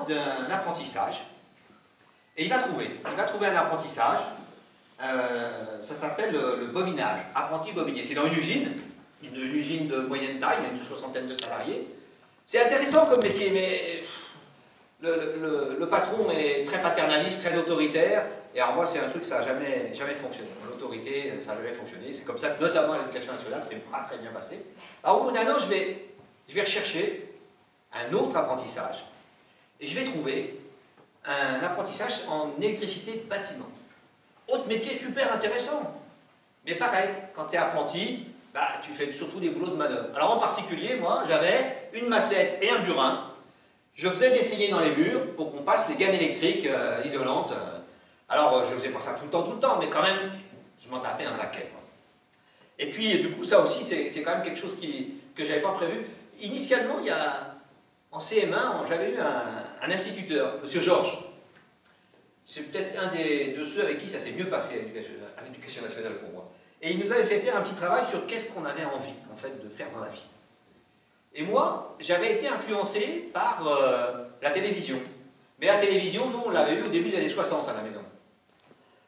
d'un apprentissage. Et il va trouver un apprentissage, ça s'appelle le bobinage, apprenti bobinier. C'est dans une usine de moyenne taille, il y a une soixantaine de salariés. C'est intéressant comme métier, mais le patron est très paternaliste, très autoritaire, et alors moi c'est un truc, ça n'a jamais fonctionné. L'autorité, ça n'a jamais fonctionné. C'est comme ça que notamment à l'éducation nationale, c'est pas très bien passé. Alors au bout d'un an, je vais rechercher un autre apprentissage, et je vais trouver un apprentissage en électricité de bâtiment. Autre métier super intéressant. Mais pareil, quand tu es apprenti, bah, tu fais surtout des boulots de manœuvre. Alors en particulier, moi, j'avais une massette et un burin. Je faisais des saignées dans les murs pour qu'on passe les gaines électriques isolantes. Alors je faisais pas ça tout le temps, mais quand même, je m'en tapais un paquet. Et puis du coup, ça aussi, c'est quand même quelque chose que je n'avais pas prévu. Initialement, en CM1, j'avais eu un instituteur, M. Georges. C'est peut-être un de ceux avec qui ça s'est mieux passé à l'éducation nationale pour moi. Et il nous avait fait faire un petit travail sur qu'est-ce qu'on avait envie, en fait, de faire dans la vie. Et moi, j'avais été influencé par la télévision. Mais la télévision, nous, on l'avait eu au début des années 60 à la maison.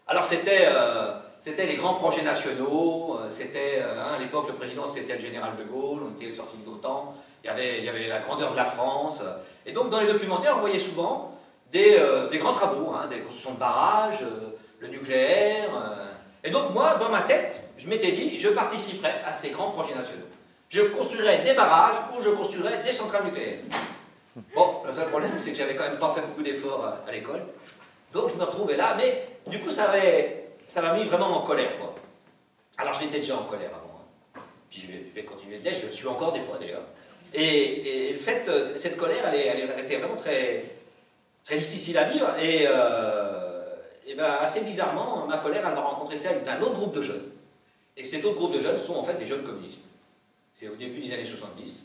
Alors c'était les grands projets nationaux, à l'époque, le président, c'était le général de Gaulle, on était sorti de l'OTAN, il y avait la grandeur de la France. Et donc, dans les documentaires, on voyait souvent des grands travaux, des constructions de barrages, le nucléaire. Et donc moi, dans ma tête, je m'étais dit, je participerai à ces grands projets nationaux. Je construirai des barrages ou je construirai des centrales nucléaires. Bon, le seul problème, c'est que j'avais quand même pas fait beaucoup d'efforts à l'école. Donc je me retrouvais là, mais du coup, ça m'a mis vraiment en colère, quoi. Alors je l'étais déjà en colère avant. Puis je vais continuer de l'être, je le suis encore des fois d'ailleurs. Et le fait, cette colère, elle était vraiment très difficile à vivre, et ben, assez bizarrement, ma colère, elle va rencontrer celle d'un autre groupe de jeunes. Et cet autre groupe de jeunes sont en fait des jeunes communistes. C'est au début des années 70.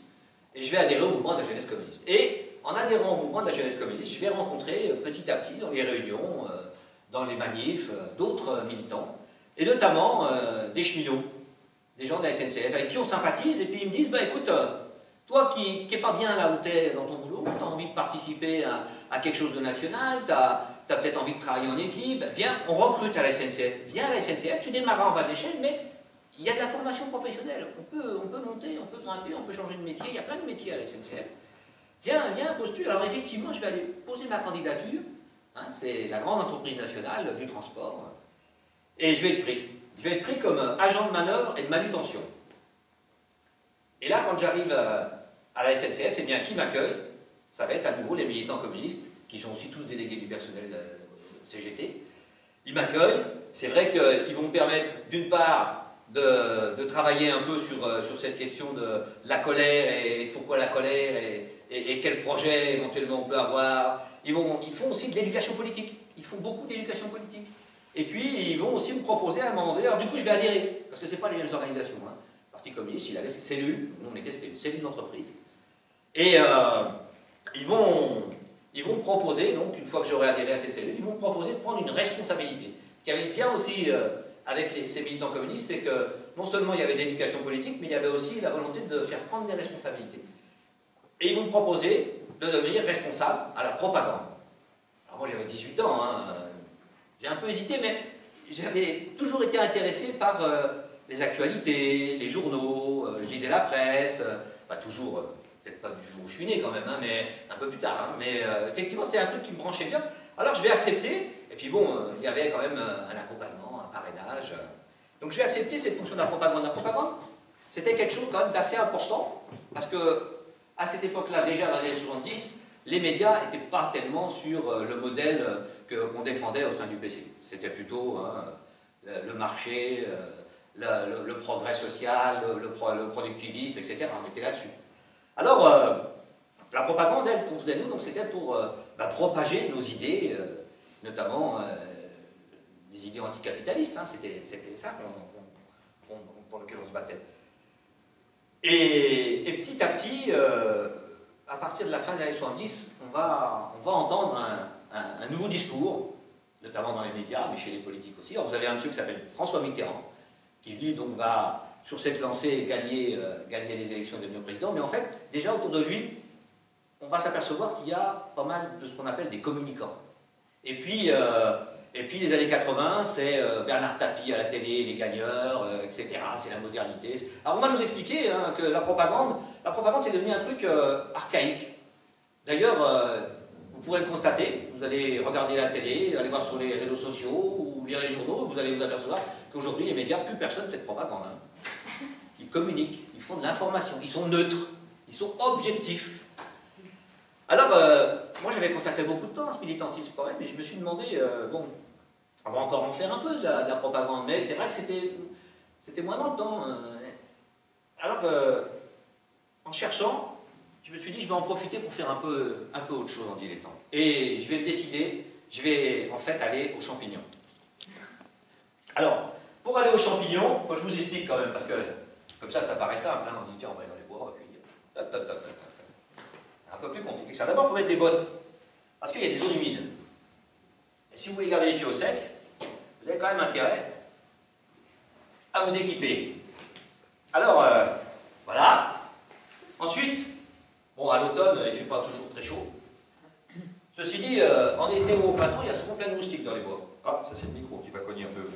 Et je vais adhérer au mouvement de la jeunesse communiste. Et en adhérant au mouvement de la jeunesse communiste, je vais rencontrer petit à petit dans les réunions, dans les manifs, d'autres militants, et notamment des cheminots, des gens de la SNCF, avec qui on sympathise, et puis ils me disent, bah écoute, toi qui n'es pas bien là où tu es dans ton boulot, tu as envie de participer à quelque chose de national, tu as peut-être envie de travailler en équipe, viens, on recrute à la SNCF. Viens à la SNCF, tu démarres en bas de l'échelle, mais il y a de la formation professionnelle. On peut monter, on peut grimper, on peut changer de métier, il y a plein de métiers à la SNCF. Viens, postule. Alors effectivement, je vais aller poser ma candidature, c'est la grande entreprise nationale du transport, et je vais être pris. Je vais être pris comme agent de manœuvre et de manutention. Et là, quand j'arrive à la SNCF, eh bien, qui m'accueille? Ça va être à nouveau les militants communistes, qui sont aussi tous délégués du personnel CGT. Ils m'accueillent. C'est vrai qu'ils vont me permettre, d'une part, de travailler un peu sur cette question de la colère, et pourquoi la colère, et quel projet éventuellement on peut avoir. Ils font aussi de l'éducation politique. Ils font beaucoup d'éducation politique. Et puis, ils vont aussi me proposer à un moment donné, alors du coup, je vais adhérer, parce que ce n'est pas les mêmes organisations. Le Parti communiste, il avait ses cellules, nous on était une cellule d'entreprise. Et ils vont me proposer, donc une fois que j'aurai adhéré à cette cellule, ils vont me proposer de prendre une responsabilité. Ce qui avait bien aussi avec ces militants communistes, c'est que non seulement il y avait de l'éducation politique, mais il y avait aussi la volonté de faire prendre des responsabilités. Et ils vont me proposer de devenir responsable à la propagande. Alors moi j'avais 18 ans, j'ai un peu hésité, mais j'avais toujours été intéressé par les actualités, les journaux, je lisais la presse, enfin toujours, peut-être pas du jour où je suis né quand même, mais un peu plus tard. Mais effectivement, c'était un truc qui me branchait bien. Alors je vais accepter, et puis bon, il y avait quand même un accompagnement, un parrainage. Donc je vais accepter cette fonction de la propagande. La propagande, c'était quelque chose quand même d'assez important, parce que à cette époque-là, déjà dans les années 70, les médias n'étaient pas tellement sur le modèle qu'on défendait au sein du PC. C'était plutôt le marché, le progrès social, le productivisme, etc. On était là-dessus. Alors, la propagande, elle, qu'on faisait nous, donc c'était pour propager nos idées, notamment les idées anticapitalistes. C'était ça pour lequel on se battait. Et petit à petit, à partir de la fin des années 70, on va entendre un nouveau discours, notamment dans les médias, mais chez les politiques aussi. Alors vous avez un monsieur qui s'appelle François Mitterrand, qui lui donc va, sur cette lancée, gagner les élections et devenir président. Mais en fait, déjà autour de lui, on va s'apercevoir qu'il y a pas mal de ce qu'on appelle des communicants. Et puis les années 80, c'est Bernard Tapie à la télé, les gagneurs, etc. C'est la modernité. Alors on va nous expliquer hein, que la propagande c'est devenu un truc archaïque. D'ailleurs, vous pourrez le constater, vous allez regarder la télé, aller voir sur les réseaux sociaux ou lire les journaux, vous allez vous apercevoir qu'aujourd'hui les médias, plus personne ne fait de propagande. Hein. Ils communiquent, ils font de l'information, ils sont neutres, ils sont objectifs. Alors, moi j'avais consacré beaucoup de temps à ce militantisme quand même, mais je me suis demandé, bon, on va encore en faire un peu de la propagande, mais c'est vrai que c'était moins dans le temps. Alors, en cherchant, je me suis dit je vais en profiter pour faire un peu autre chose en dilettant. Et je vais me décider, je vais en fait aller aux champignons. Alors, pour aller aux champignons, il faut que je vous explique quand même, parce que comme ça paraît simple, hein, on se dit tiens on va aller dans les bois, on va cueillir. Un peu plus compliqué que ça. D'abord, il faut mettre des bottes, parce qu'il y a des zones humides. Et si vous voulez garder les pieds au sec, vous avez quand même intérêt à vous équiper. Alors, voilà. Ensuite, bon, à l'automne, il ne fait pas toujours très chaud. Ceci dit, en été ou au printemps, il y a souvent plein de moustiques dans les bois. Ah, ça c'est le micro qui va cogner un peu.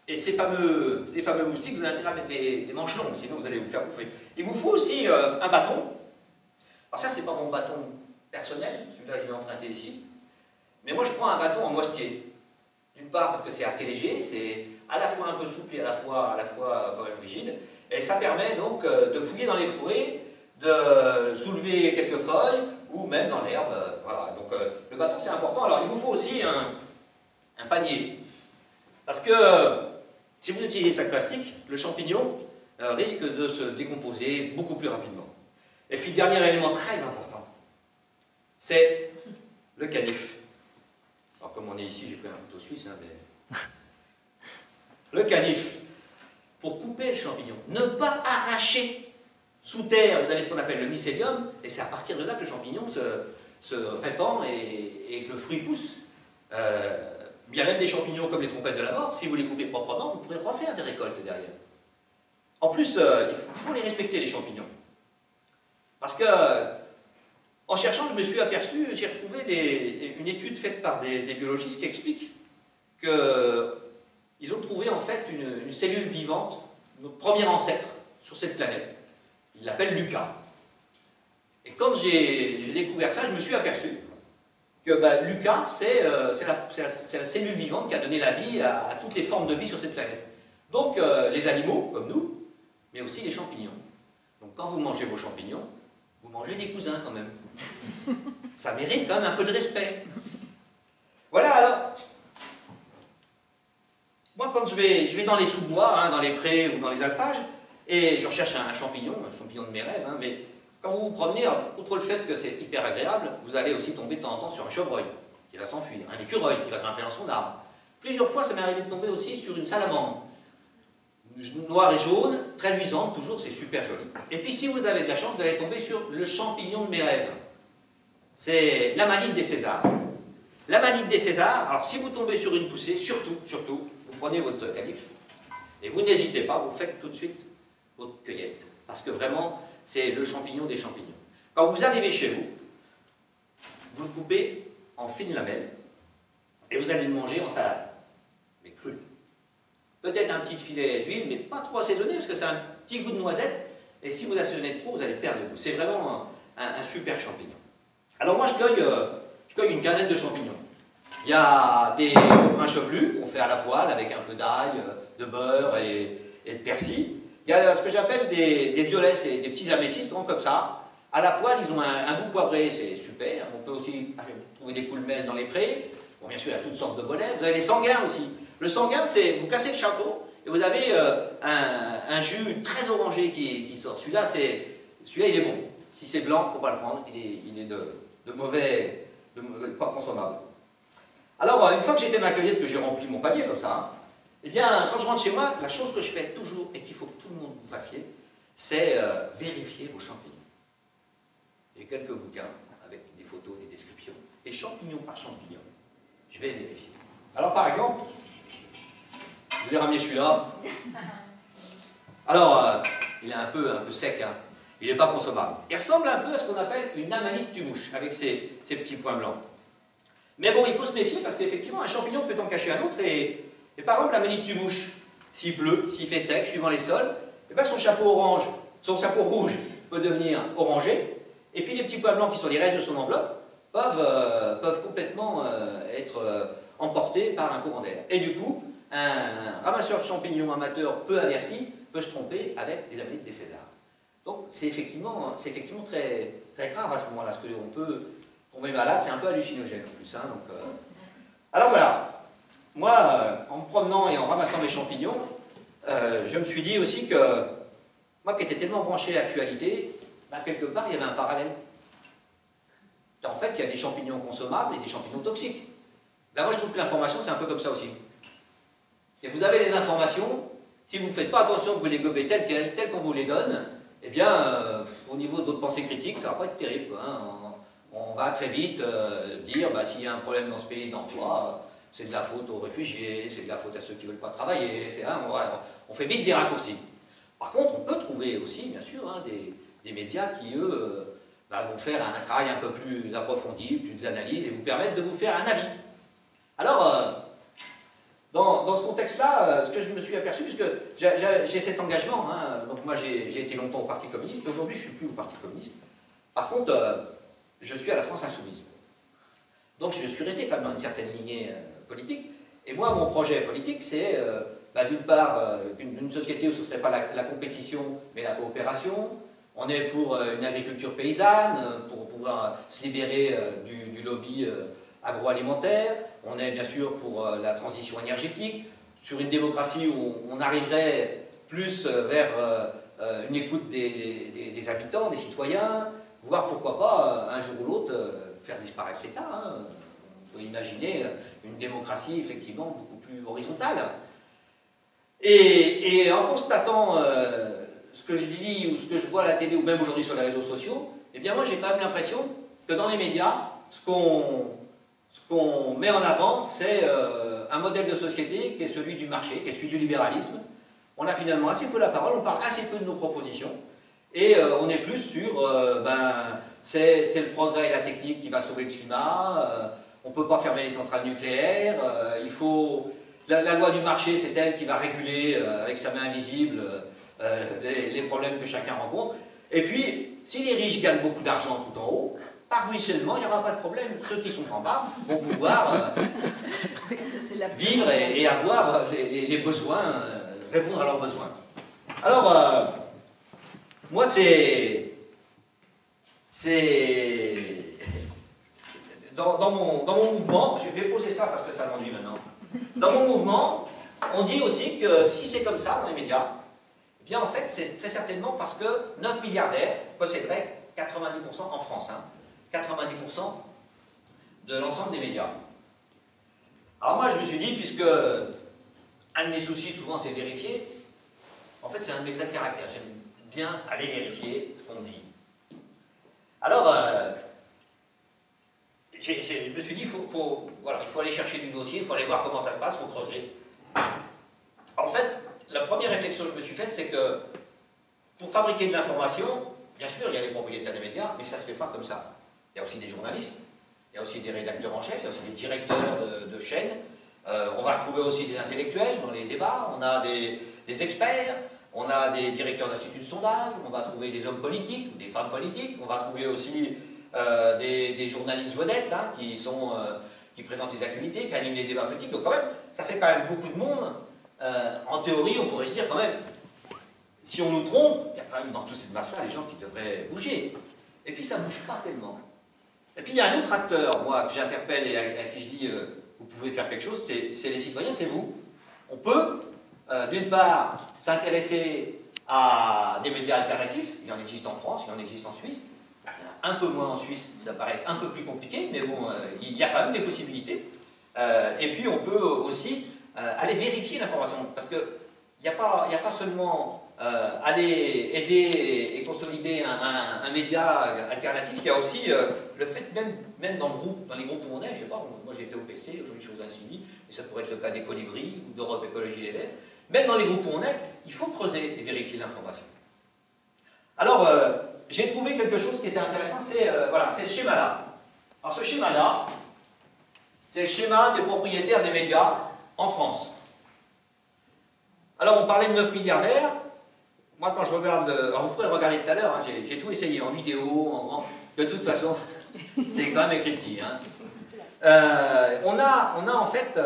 Et ces fameux moustiques, vous avez intérêt à mettre des manches longues, sinon vous allez vous faire bouffer. Il vous faut aussi un bâton. Alors ça, c'est pas mon bâton personnel, celui-là je l'ai emprunté ici. Mais moi je prends un bâton en moitié. D'une part parce que c'est assez léger, c'est à la fois un peu souple et à la fois quand même rigide. Et ça permet donc de fouiller dans les fourrés, de soulever quelques feuilles, ou même dans l'herbe. Voilà. Donc le bâton c'est important. Alors il vous faut aussi un panier. Parce que si vous utilisez des sacs plastiques, le champignon risque de se décomposer beaucoup plus rapidement. Et puis, le dernier élément très important, c'est le canif. Alors, comme on est ici, j'ai pris un couteau suisse, hein, mais... Le canif, pour couper le champignon, ne pas arracher sous terre, vous avez ce qu'on appelle le mycélium, et c'est à partir de là que le champignon se répand et que le fruit pousse. Il y a même des champignons comme les trompettes de la mort, si vous les coupez proprement, vous pourrez refaire des récoltes derrière. En plus, il faut les respecter, les champignons. Parce que, en cherchant, je me suis aperçu, j'ai retrouvé une étude faite par des biologistes qui expliquent qu'ils ont trouvé en fait une cellule vivante, notre premier ancêtre sur cette planète. Ils l'appellent Lucas. Et quand j'ai découvert ça, je me suis aperçu que Lucas, c'est la cellule vivante qui a donné la vie à toutes les formes de vie sur cette planète. Donc, les animaux, comme nous, mais aussi les champignons. Donc, quand vous mangez vos champignons, vous mangez des cousins quand même. Ça mérite quand même un peu de respect. Voilà, alors, moi quand je vais dans les sous-bois, hein, dans les prés ou dans les alpages, et je recherche un champignon de mes rêves, hein, mais quand vous vous promenez, outre le fait que c'est hyper agréable, vous allez aussi tomber de temps en temps sur un chevreuil qui va s'enfuir, un écureuil qui va grimper dans son arbre. Plusieurs fois, ça m'est arrivé de tomber aussi sur une salamandre. Noire et jaune, très luisante, toujours, c'est super joli. Et puis si vous avez de la chance, vous allez tomber sur le champignon de mes rêves. C'est l'amanite des Césars. L'amanite des Césars, alors si vous tombez sur une poussée, surtout, vous prenez votre canif, et vous n'hésitez pas, vous faites tout de suite votre cueillette. Parce que vraiment, c'est le champignon des champignons. Quand vous arrivez chez vous, vous le coupez en fines lamelles, et vous allez le manger en salade, mais cru. Peut-être un petit filet d'huile, mais pas trop assaisonné, parce que c'est un petit goût de noisette, et si vous assaisonnez trop, vous allez perdre le goût. C'est vraiment un super champignon. Alors moi, je cueille une quinzaine de champignons. Il y a des brins chevelus qu'on fait à la poêle, avec un peu d'ail, de beurre et de persil. Il y a ce que j'appelle des violets, c'est des petits améthystes grands comme ça. À la poêle, ils ont un goût poivré, c'est super. On peut aussi trouver des coulmelles dans les prés. Bon, bien sûr, il y a toutes sortes de bolets. Vous avez les sanguins aussi. Le sanguin, c'est vous cassez le chapeau et vous avez un jus très orangé qui sort. Celui-là, il est bon. Si c'est blanc, il ne faut pas le prendre. Il est de mauvais, pas consommable. Alors, une fois que j'ai fait ma cueillette, que j'ai rempli mon panier comme ça, hein, eh bien, quand je rentre chez moi, la chose que je fais toujours et qu'il faut que tout le monde vous fassiez, c'est vérifier vos champignons. J'ai quelques bouquins avec des photos, des descriptions, et champignon par champignon, je vais vérifier. Alors, par exemple, je vous ai ramené celui-là. Alors, il est un peu sec, hein. il n'est pas consommable. Il ressemble un peu à ce qu'on appelle une amanite tumouche, avec ces petits points blancs. Mais bon, il faut se méfier parce qu'effectivement, un champignon peut en cacher un autre. Et par exemple, l'amanite tumouche, s'il pleut, s'il fait sec, suivant les sols, et bien son chapeau rouge peut devenir orangé. Et puis les petits points blancs qui sont les restes de son enveloppe peuvent complètement être emportés par un courant d'air. Et du coup, un ramasseur de champignons amateur peu averti peut se tromper avec des amanites des Césars. Donc c'est effectivement très, très grave à ce moment-là, parce qu'on peut tomber malade, c'est un peu hallucinogène en plus. Hein, donc, Alors voilà, moi, en me promenant et en ramassant mes champignons, je me suis dit aussi que, moi qui étais tellement branché à l'actualité, ben, quelque part il y avait un parallèle. En fait, il y a des champignons consommables et des champignons toxiques. Ben, moi je trouve que l'information c'est un peu comme ça aussi. Et vous avez des informations, si vous ne faites pas attention que vous les gobez telles qu'on vous les donne, eh bien, au niveau de votre pensée critique, ça ne va pas être terrible. Quoi, hein. On va très vite dire, bah, s'il y a un problème dans ce pays d'emploi, c'est de la faute aux réfugiés, c'est de la faute à ceux qui ne veulent pas travailler, hein, on fait vite des raccourcis. Par contre, on peut trouver aussi, bien sûr, hein, des médias qui, eux, vont faire un travail un peu plus approfondi, plus d'analyse, et vous permettre de vous faire un avis. Alors, dans ce contexte-là, ce que je me suis aperçu, puisque j'ai cet engagement, hein, donc moi j'ai été longtemps au Parti communiste, aujourd'hui je ne suis plus au Parti communiste. Par contre, je suis à la France Insoumise. Donc je suis resté quand même dans une certaine lignée politique. Et moi, mon projet politique, c'est d'une part une société où ce ne serait pas la compétition, mais la coopération. On est pour une agriculture paysanne, pour pouvoir se libérer du lobby agroalimentaire. On est bien sûr pour la transition énergétique, sur une démocratie où on arriverait plus vers une écoute des habitants, des citoyens, voire pourquoi pas, un jour ou l'autre, faire disparaître l'État. Hein. On peut imaginer une démocratie effectivement beaucoup plus horizontale. Et en constatant ce que je lis ou ce que je vois à la télé ou même aujourd'hui sur les réseaux sociaux, eh bien moi j'ai quand même l'impression que dans les médias, ce qu'on met en avant, c'est un modèle de société qui est celui du marché, qui est celui du libéralisme. On a finalement assez peu la parole, on parle assez peu de nos propositions, et on est plus sur, c'est le progrès et la technique qui va sauver le climat, on ne peut pas fermer les centrales nucléaires, la loi du marché, c'est elle qui va réguler avec sa main invisible les problèmes que chacun rencontre. Et puis, si les riches gagnent beaucoup d'argent tout en haut, par ruissellement, il n'y aura pas de problème. Ceux qui sont en bas vont pouvoir vivre et avoir les besoins, répondre à leurs besoins. Alors, moi, dans mon mouvement, je vais poser ça parce que ça m'ennuie maintenant. Dans mon mouvement, on dit aussi que si c'est comme ça dans les médias, eh bien en fait, c'est très certainement parce que 9 milliardaires posséderaient 90% en France, hein, 90% de l'ensemble des médias. Alors moi, je me suis dit, puisque un de mes soucis, souvent, c'est vérifier, en fait, c'est un de mes traits de caractère. J'aime bien aller vérifier ce qu'on dit. Alors, je me suis dit, il faut aller chercher du dossier, il faut aller voir comment ça se passe, il faut creuser. En fait, la première réflexion que je me suis faite, c'est que pour fabriquer de l'information, bien sûr, il y a les propriétaires des médias, mais ça ne se fait pas comme ça. Il y a aussi des journalistes, il y a aussi des rédacteurs en chef, il y a aussi des directeurs de chaînes. On va retrouver aussi des intellectuels dans les débats, on a des experts, on a des directeurs d'instituts de sondage, on va trouver des hommes politiques ou des femmes politiques, on va trouver aussi des journalistes vedettes hein, qui présentent les actualités, qui animent les débats politiques. Donc quand même, ça fait quand même beaucoup de monde. En théorie, on pourrait se dire quand même, si on nous trompe, il y a quand même dans toute cette masse-là des gens qui devraient bouger. Et puis ça ne bouge pas tellement. Et puis il y a un autre acteur, moi, que j'interpelle et à qui je dis, vous pouvez faire quelque chose, c'est les citoyens, c'est vous. On peut, d'une part, s'intéresser à des médias alternatifs, il en existe en France, il en existe en Suisse, un peu moins en Suisse, ça paraît un peu plus compliqué, mais bon, il y a quand même des possibilités. Et puis on peut aussi aller vérifier l'information, parce qu'il n'y a pas seulement aller aider et consolider un média alternatif, il y a aussi le fait, même dans les groupes où on est, je ne sais pas, moi j'ai été au PC, aujourd'hui je suis aux Insoumis, et ça pourrait être le cas des Colibris ou d'Europe Écologie Les Verts, même dans les groupes où on est, il faut creuser et vérifier l'information. Alors, j'ai trouvé quelque chose qui était intéressant, c'est voilà, ce schéma-là. Alors ce schéma-là, c'est le schéma des propriétaires des médias en France. Alors on parlait de 9 milliardaires. Moi quand je regarde, alors vous pouvez le regarder tout à l'heure, hein, j'ai tout essayé en vidéo, en grand. De toute façon, c'est quand même écrit petit. Hein. On a en fait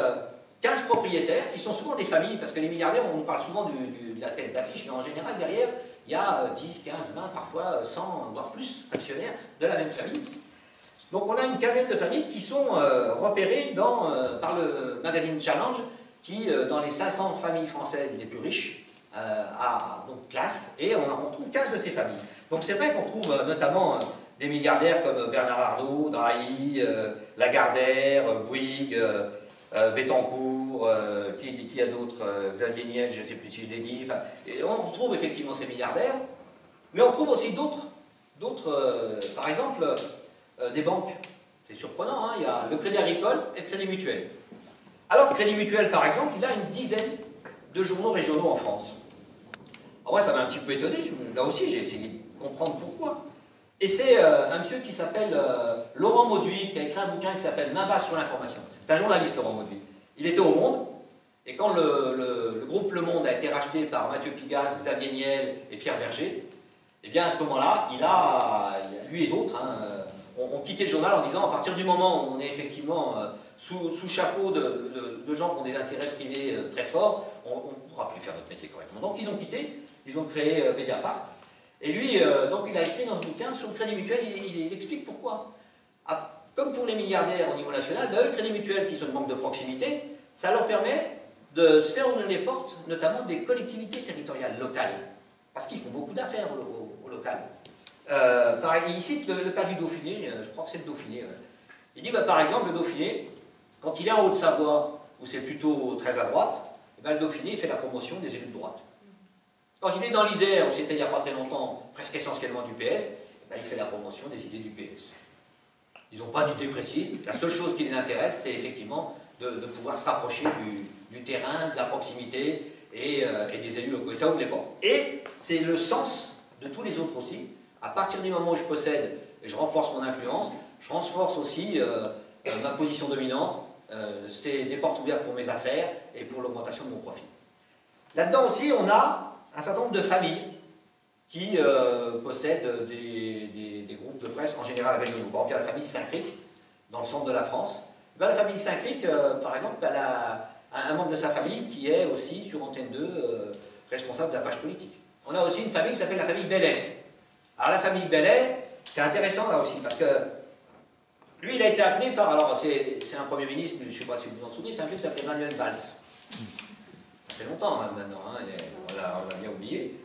15 propriétaires qui sont souvent des familles, parce que les milliardaires, on nous parle souvent de la tête d'affiche, mais en général derrière, il y a 10, 15, 20, parfois 100, voire plus actionnaires de la même famille. Donc on a une quinzaine de familles qui sont repérées par le magazine Challenge, qui, dans les 500 familles françaises les plus riches, a donc classe, et on retrouve 15 de ces familles. Donc c'est vrai qu'on trouve notamment des milliardaires comme Bernard Arnault, Drahi, Lagardère, Bouygues, Bettencourt, qui y a d'autres, Xavier Niel, je ne sais plus si je l'ai dit, enfin, et on retrouve effectivement ces milliardaires, mais on trouve aussi d'autres, par exemple, des banques. C'est surprenant, hein, il y a le Crédit Agricole et le Crédit Mutuel. Alors le Crédit Mutuel, par exemple, il a une dizaine de journaux régionaux en France. Alors moi, ça m'a un petit peu étonné, là aussi j'ai essayé de comprendre pourquoi. Et c'est un monsieur qui s'appelle Laurent Mauduit, qui a écrit un bouquin qui s'appelle Main basse sur l'information. C'est un journaliste, Laurent Mauduit. Il était au Monde, et quand le groupe Le Monde a été racheté par Mathieu Pigasse, Xavier Niel et Pierre Berger, eh bien à ce moment-là, lui et d'autres, hein, ont quitté le journal en disant, à partir du moment où on est effectivement sous chapeau de gens qui ont des intérêts privés très forts, on ne pourra plus faire notre métier correctement. Donc ils ont quitté, ils ont créé Mediapart. Et lui, donc il a écrit dans ce bouquin sur le Crédit Mutuel, il explique pourquoi. Comme pour les milliardaires au niveau national, ben, le Crédit Mutuel, qui sont une banque de proximité, ça leur permet de se faire ouvrir les portes, notamment des collectivités territoriales locales. Parce qu'ils font beaucoup d'affaires au local. Pareil, il cite le cas du Dauphiné, je crois que c'est le Dauphiné. Ouais. Il dit, bah, par exemple, le Dauphiné, quand il est en Haute-Savoie, où c'est plutôt très à droite, eh ben, le Dauphiné il fait la promotion des élus de droite. Quand il est dans l'Isère, où c'était il n'y a pas très longtemps, presque essentiellement du PS, eh ben, il fait la promotion des idées du PS. Ils n'ont pas d'idée précise, la seule chose qui les intéresse, c'est effectivement de pouvoir se rapprocher du terrain, de la proximité et des élus locaux. Et ça ouvre les portes. Et c'est le sens de tous les autres aussi. À partir du moment où je possède et je renforce mon influence, je renforce aussi ma position dominante. C'est des portes ouvertes pour mes affaires et pour l'augmentation de mon profit. Là-dedans aussi, on a un certain nombre de familles qui possèdent des groupes de presse, en général régionaux. Par exemple, il y a la famille Saint-Cric, dans le centre de la France. Ben, la famille Saint-Cric, par exemple, elle a un membre de sa famille qui est aussi, sur Antenne 2, responsable de la page politique. On a aussi une famille qui s'appelle la famille Bellet. Alors la famille Bellet, c'est intéressant là aussi, parce que lui, il a été appelé par, alors c'est un Premier ministre, mais je ne sais pas si vous vous en souvenez, c'est un vieux qui s'appelait Manuel Valls. Ça fait longtemps hein, maintenant, hein, on l'a bien oublié.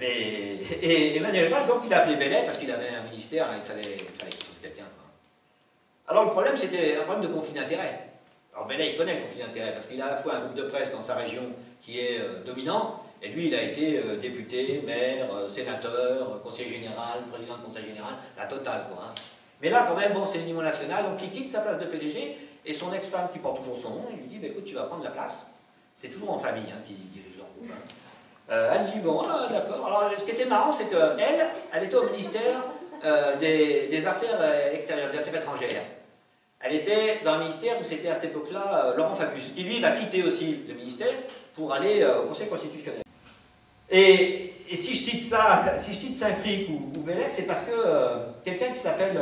Et Manuel Valls, donc il a appelé Bellet parce qu'il avait un ministère, il fallait qu'il trouve quelqu'un. Alors le problème, c'était un problème de conflit d'intérêt. Alors Bellet, il connaît le conflit d'intérêt, parce qu'il a à la fois un groupe de presse dans sa région qui est dominant, et lui, il a été député, maire, sénateur, conseiller général, président de conseil général, la totale, quoi. Hein. Mais là, quand même, bon, c'est le niveau national, donc il quitte sa place de PDG, et son ex-femme, qui porte toujours son nom, il lui dit, bah, écoute, tu vas prendre la place. C'est toujours en famille hein, qui dirige leur groupe. Hein. Elle dit, bon, ah, d'accord. Alors, ce qui était marrant, c'est qu'elle, elle était au ministère des Affaires extérieures, des Affaires étrangères. Elle était dans un ministère où c'était à cette époque-là Laurent Fabius, qui lui va quitter aussi le ministère pour aller au Conseil constitutionnel. Et si je cite ça, si je cite Saint-Cric ou Bellet, c'est parce que quelqu'un qui s'appelle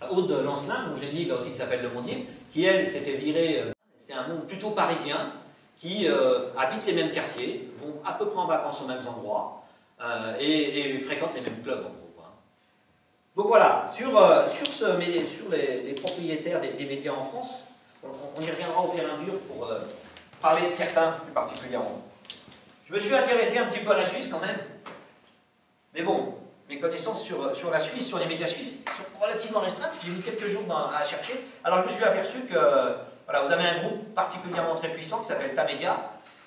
Aude Lancelin, dont j'ai le livre aussi qui s'appelle Le Monde Libre, qui elle s'était virée, c'est un monde plutôt parisien, qui habitent les mêmes quartiers, vont à peu près en vacances aux mêmes endroits et fréquentent les mêmes clubs en gros. Quoi. Donc voilà, sur les propriétaires des médias en France, on y reviendra au fur et à mesure pour parler de certains plus particulièrement. Je me suis intéressé un petit peu à la Suisse quand même, mais bon, mes connaissances sur la Suisse, sur les médias suisses, sont relativement restreintes. J'ai mis quelques jours à chercher. Alors je me suis aperçu que voilà, vous avez un groupe particulièrement très puissant qui s'appelle Tamedia,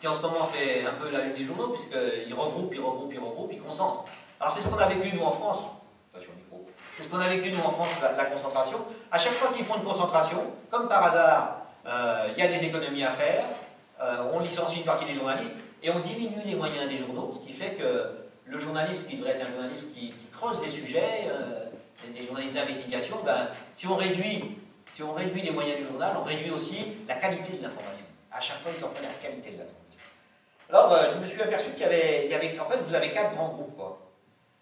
qui en ce moment fait un peu la une des journaux, puisqu'il regroupe, il concentre. Alors c'est ce qu'on a vécu nous en France, attention micro, c'est ce qu'on a vécu nous en France, la concentration. À chaque fois qu'ils font une concentration, comme par hasard, il y a des économies à faire, on licencie une partie des journalistes, et on diminue les moyens des journaux, ce qui fait que le journaliste qui devrait être un journaliste qui creuse des sujets, des journalistes d'investigation, ben, si on réduit les moyens du journal, on réduit aussi la qualité de l'information. À chaque fois, ils en prennent la qualité de l'information. Alors, je me suis aperçu qu'il y avait, en fait, vous avez 4 grands groupes, quoi.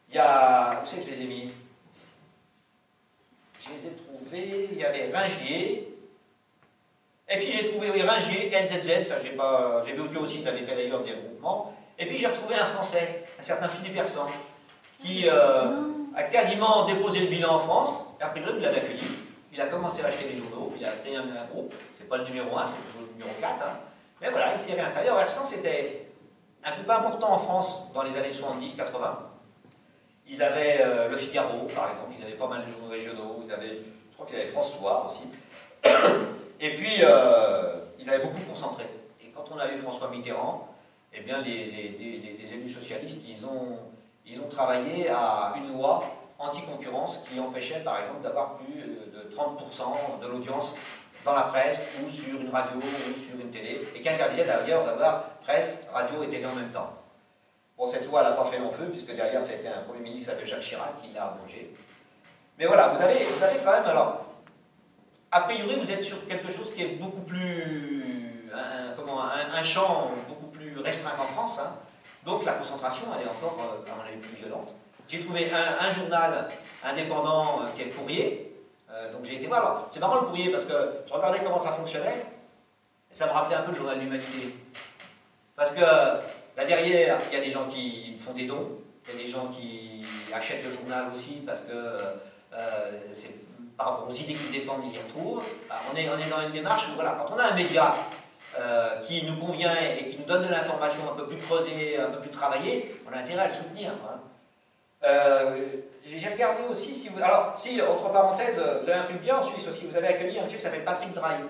Il y a, où c'est que je les ai mis? Je les ai trouvés, il y avait Ringier, et puis j'ai trouvé, oui, Ringier, NZZ, ça j'ai vu aussi, ils avaient fait d'ailleurs des regroupements, et puis j'ai retrouvé un Français, un certain Philippe Hersan, qui a quasiment déposé le bilan en France, et après vous l'avez accueilli, il a commencé à acheter les journaux, il a créé un groupe, c'est pas le numéro 1, c'est le numéro 4, hein. Mais voilà, il s'est réinstallé. Alors Hersan, c'était un groupe important en France dans les années 70-80. Ils avaient Le Figaro, par exemple, ils avaient pas mal de journaux régionaux, je crois qu'ils avaient France Soir aussi. Et puis, ils avaient beaucoup concentré. Et quand on a eu François Mitterrand, eh bien, les élus socialistes, ils ont travaillé à une loi anti-concurrence qui empêchait, par exemple, d'avoir plus de 30% de l'audience dans la presse, ou sur une radio, ou sur une télé, et qui interdisait d'ailleurs d'avoir presse, radio et télé en même temps. Bon, cette loi, elle n'a pas fait long feu, puisque derrière, ça a été un Premier ministre qui s'appelle Jacques Chirac qui l'a abrogée. Mais voilà, vous avez quand même, alors, a priori, vous êtes sur quelque chose qui est beaucoup plus, un champ beaucoup plus restreint qu'en France, hein. Donc la concentration, elle est encore, à mon avis, plus violente. J'ai trouvé un journal indépendant qui est le Courrier. Donc j'ai été voir. Alors, c'est marrant le Courrier parce que je regardais comment ça fonctionnait et ça me rappelait un peu le journal de l'Humanité. Parce que là derrière, il y a des gens qui font des dons, il y a des gens qui achètent le journal aussi parce que c'est par rapport aux idées qu'ils défendent, ils y retrouvent. Alors, on est dans une démarche où, voilà, quand on a un média qui nous convient et qui nous donne de l'information un peu plus creusée, un peu plus travaillée, on a intérêt à le soutenir. Hein. J'ai regardé aussi, si vous... Alors, si, entre parenthèses, vous avez un truc bien en Suisse aussi, vous avez accueilli un monsieur qui s'appelle Patrick Drahi,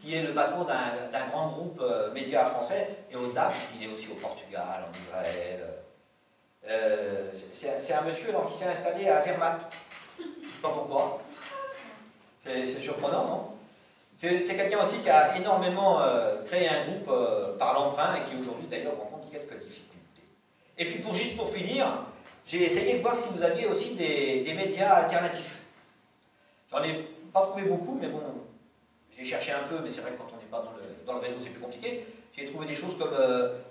qui est le patron d'un grand groupe média français, et au-delà, puisqu'il est aussi au Portugal, en Israël. C'est un monsieur alors, qui s'est installé à Zermatt. Je ne sais pas pourquoi. C'est surprenant, non? C'est quelqu'un aussi qui a énormément créé un groupe par l'emprunt, et qui aujourd'hui, d'ailleurs, rencontre quelques difficultés. Et puis, juste pour finir, j'ai essayé de voir si vous aviez aussi des médias alternatifs. J'en ai pas trouvé beaucoup, mais bon, j'ai cherché un peu, mais c'est vrai que quand on n'est pas dans le réseau, c'est plus compliqué. J'ai trouvé des choses comme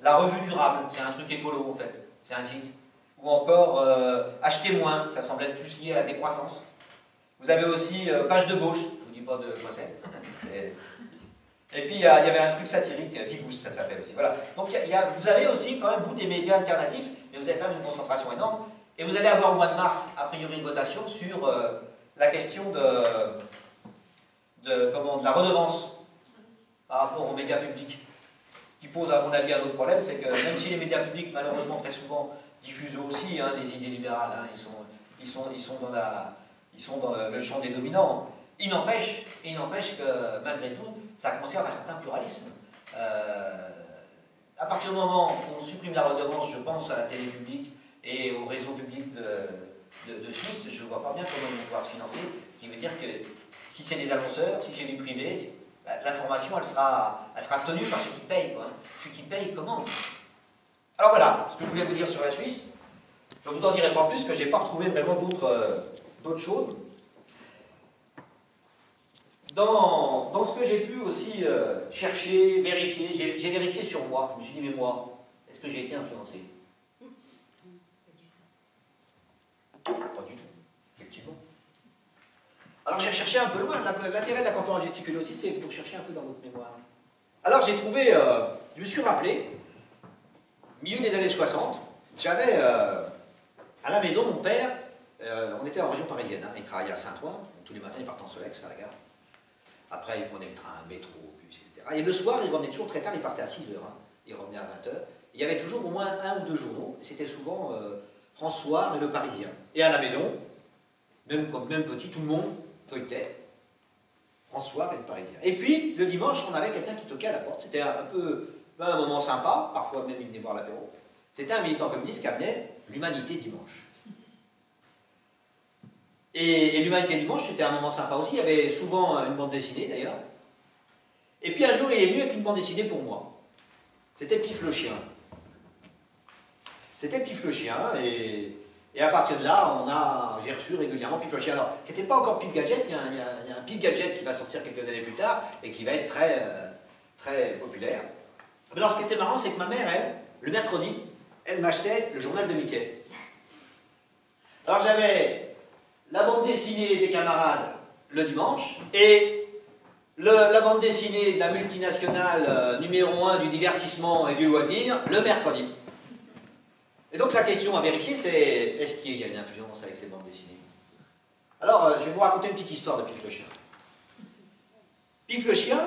La Revue Durable, c'est un truc écolo en fait, c'est un site. Ou encore Acheter moins, ça semble être plus lié à la décroissance. Vous avez aussi Page de gauche, je ne vous dis pas de quoi c'est. Et puis il y avait un truc satirique, Vigous, ça s'appelle aussi. Voilà. Donc vous avez aussi quand même, vous, des médias alternatifs, mais vous avez quand même une concentration énorme. Et vous allez avoir au mois de mars, a priori, une votation sur la question de la redevance par rapport aux médias publics. Qui pose, à mon avis, un autre problème, c'est que même si les médias publics, malheureusement, très souvent, diffusent aussi hein, les idées libérales, hein, ils sont dans le champ des dominants, il n'empêche que, malgré tout, ça conserve un certain pluralisme. À partir du moment où on supprime la redevance, je pense à la télé publique et au réseau public de Suisse, je ne vois pas bien comment ils vont pouvoir se financer, ce qui veut dire que si c'est des annonceurs, si c'est du privé, l'information elle sera tenue par ceux qui payent. Quoi. Ceux qui payent commandent. Alors voilà ce que je voulais vous dire sur la Suisse. Je ne vous en dirai pas plus, que je n'ai pas retrouvé vraiment d'autres choses. Dans ce que j'ai pu aussi chercher, vérifier, j'ai vérifié sur moi. Je me suis dit, mais moi, est-ce que j'ai été influencé? Pas du tout, effectivement. Alors j'ai cherché un peu loin. L'intérêt de la conférence gesticulée aussi, c'est qu'il faut chercher un peu dans votre mémoire. Alors j'ai trouvé, je me suis rappelé, milieu des années 60, j'avais à la maison mon père, on était en région parisienne, hein, il travaillait à Saint-Ouen, tous les matins il partait en Solex à la gare. Après il prenait le train, le métro, bus, etc. Et le soir il revenait toujours très tard, il partait à 6h, hein, il revenait à 20h. Il y avait toujours au moins un ou deux journaux, c'était souvent France Soir et Le Parisien. Et à la maison, même petit, tout le monde feuilletait France Soir et Le Parisien. Et puis, le dimanche, on avait quelqu'un qui toquait à la porte. C'était un moment sympa, parfois même il venait boire l'apéro. C'était un militant communiste qui amenait l'Humanité dimanche. Et l'Humanité dimanche, c'était un moment sympa aussi. Il y avait souvent une bande dessinée d'ailleurs. Et puis un jour, il est venu avec une bande dessinée pour moi. C'était Pif le chien. C'était Pif le chien, et à partir de là, j'ai reçu régulièrement Pif le chien. Alors, c'était pas encore Pif Gadget, il y a un Pif Gadget qui va sortir quelques années plus tard, et qui va être très populaire. Mais alors, ce qui était marrant, c'est que ma mère, elle, le mercredi, elle m'achetait le journal de Mickey. Alors, j'avais la bande dessinée des camarades le dimanche, et la bande dessinée de la multinationale numéro 1 du divertissement et du loisir, le mercredi. Et donc la question à vérifier, c'est est-ce qu'il y a une influence avec ces bandes dessinées? Alors, je vais vous raconter une petite histoire de Pif le chien. Pif le chien,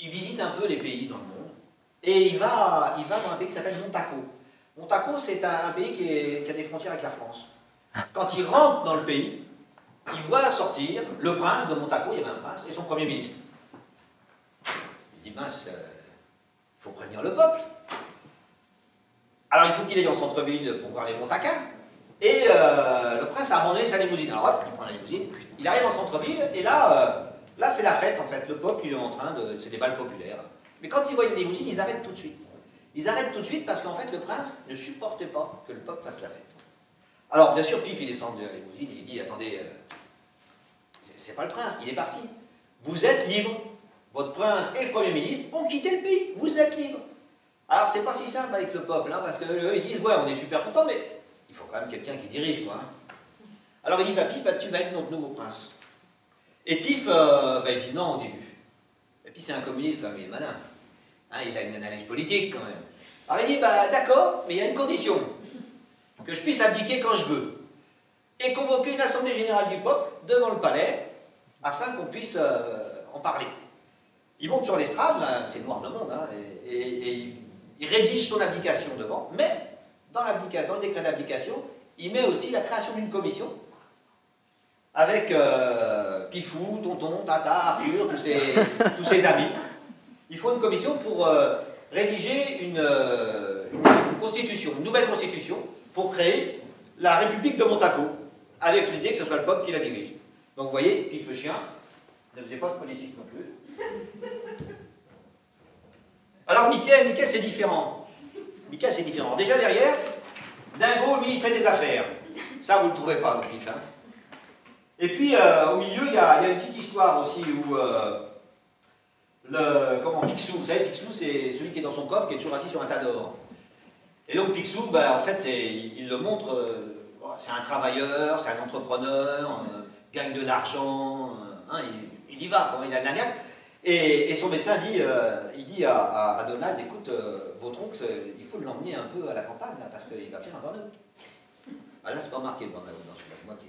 il visite un peu les pays dans le monde, et il va dans un pays qui s'appelle Montako. Montako, c'est un pays qui a des frontières avec la France. Quand il rentre dans le pays, il voit sortir le prince de Montako, il y avait un prince, et son premier ministre. Il dit, mince, il faut prévenir le peuple. Alors il faut qu'il aille en centre-ville pour voir les Montaquins. Et le prince a abandonné sa limousine. Alors hop, il prend la limousine, il arrive en centre-ville, et là c'est la fête en fait. Le peuple, il est en train de... c'est des balles populaires. Mais quand ils voient une limousine, ils arrêtent tout de suite. Ils arrêtent tout de suite parce qu'en fait, le prince ne supportait pas que le peuple fasse la fête. Alors, bien sûr, Pif, il descend de la limousine, il dit, attendez, c'est pas le prince, il est parti. Vous êtes libre. Votre prince et le Premier ministre ont quitté le pays. Vous êtes libre. Alors, c'est pas si simple avec le peuple, hein, parce qu'eux, ils disent, ouais, on est super contents, mais il faut quand même quelqu'un qui dirige, quoi. Hein. Alors, ils disent à Pif, bah, tu vas être notre nouveau prince. Et Pif, il dit non au début. Et puis, c'est un communiste, quand même, il est malin. Hein, il a une analyse politique, quand même. Alors, il dit, bah, d'accord, mais il y a une condition. Que je puisse abdiquer quand je veux. Et convoquer une assemblée générale du peuple devant le palais, afin qu'on puisse en parler. Il monte sur l'estrade, c'est noir de monde, hein, et il rédige son abdication devant, mais dans le décret d'abdication, il met aussi la création d'une commission avec Pifou, Tonton, Tata, Arthur, tous ses amis. Il faut une commission pour rédiger une constitution, une nouvelle constitution, pour créer la République de Montako, avec l'idée que ce soit le peuple qui la dirige. Donc vous voyez, Pif le chien ne faisait pas de politique non plus. Alors Mickey c'est différent. Mickey c'est différent. Déjà derrière, Dingo, lui, il fait des affaires. Ça, vous ne le trouvez pas dans Pif. Hein. Et puis, au milieu, il y a une petite histoire aussi où Picsou, vous savez, Picsou, c'est celui qui est dans son coffre, qui est toujours assis sur un tas d'or. Et donc Picsou, en fait, il le montre, c'est un travailleur, c'est un entrepreneur, gagne de l'argent, hein, il y va, bon, il a de la niaque. Et son médecin dit, il dit à Donald, écoute, votre oncle, il faut l'emmener un peu à la campagne, là, parce qu'il va faire un burn-out. Ah, là, c'est pas marqué le burn-out dans celui-là, moi qui...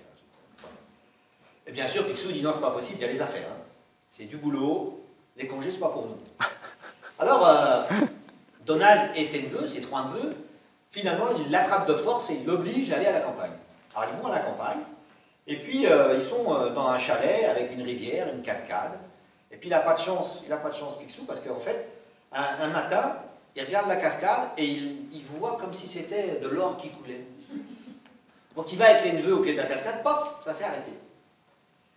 Et bien sûr, Picsou dit, non, c'est pas possible, il y a les affaires. Hein. C'est du boulot, les congés, c'est pas pour nous. Alors, Donald et ses neveux, ses 3 neveux, finalement, il l'attrape de force et il l'oblige à aller à la campagne. Alors, ils vont à la campagne, et puis ils sont dans un chalet avec une rivière, une cascade. Et puis, il n'a pas de chance, Picsou, parce qu'en fait, un matin, il regarde la cascade et il voit comme si c'était de l'or qui coulait. Donc, il va avec les neveux au pied de la cascade, paf, ça s'est arrêté.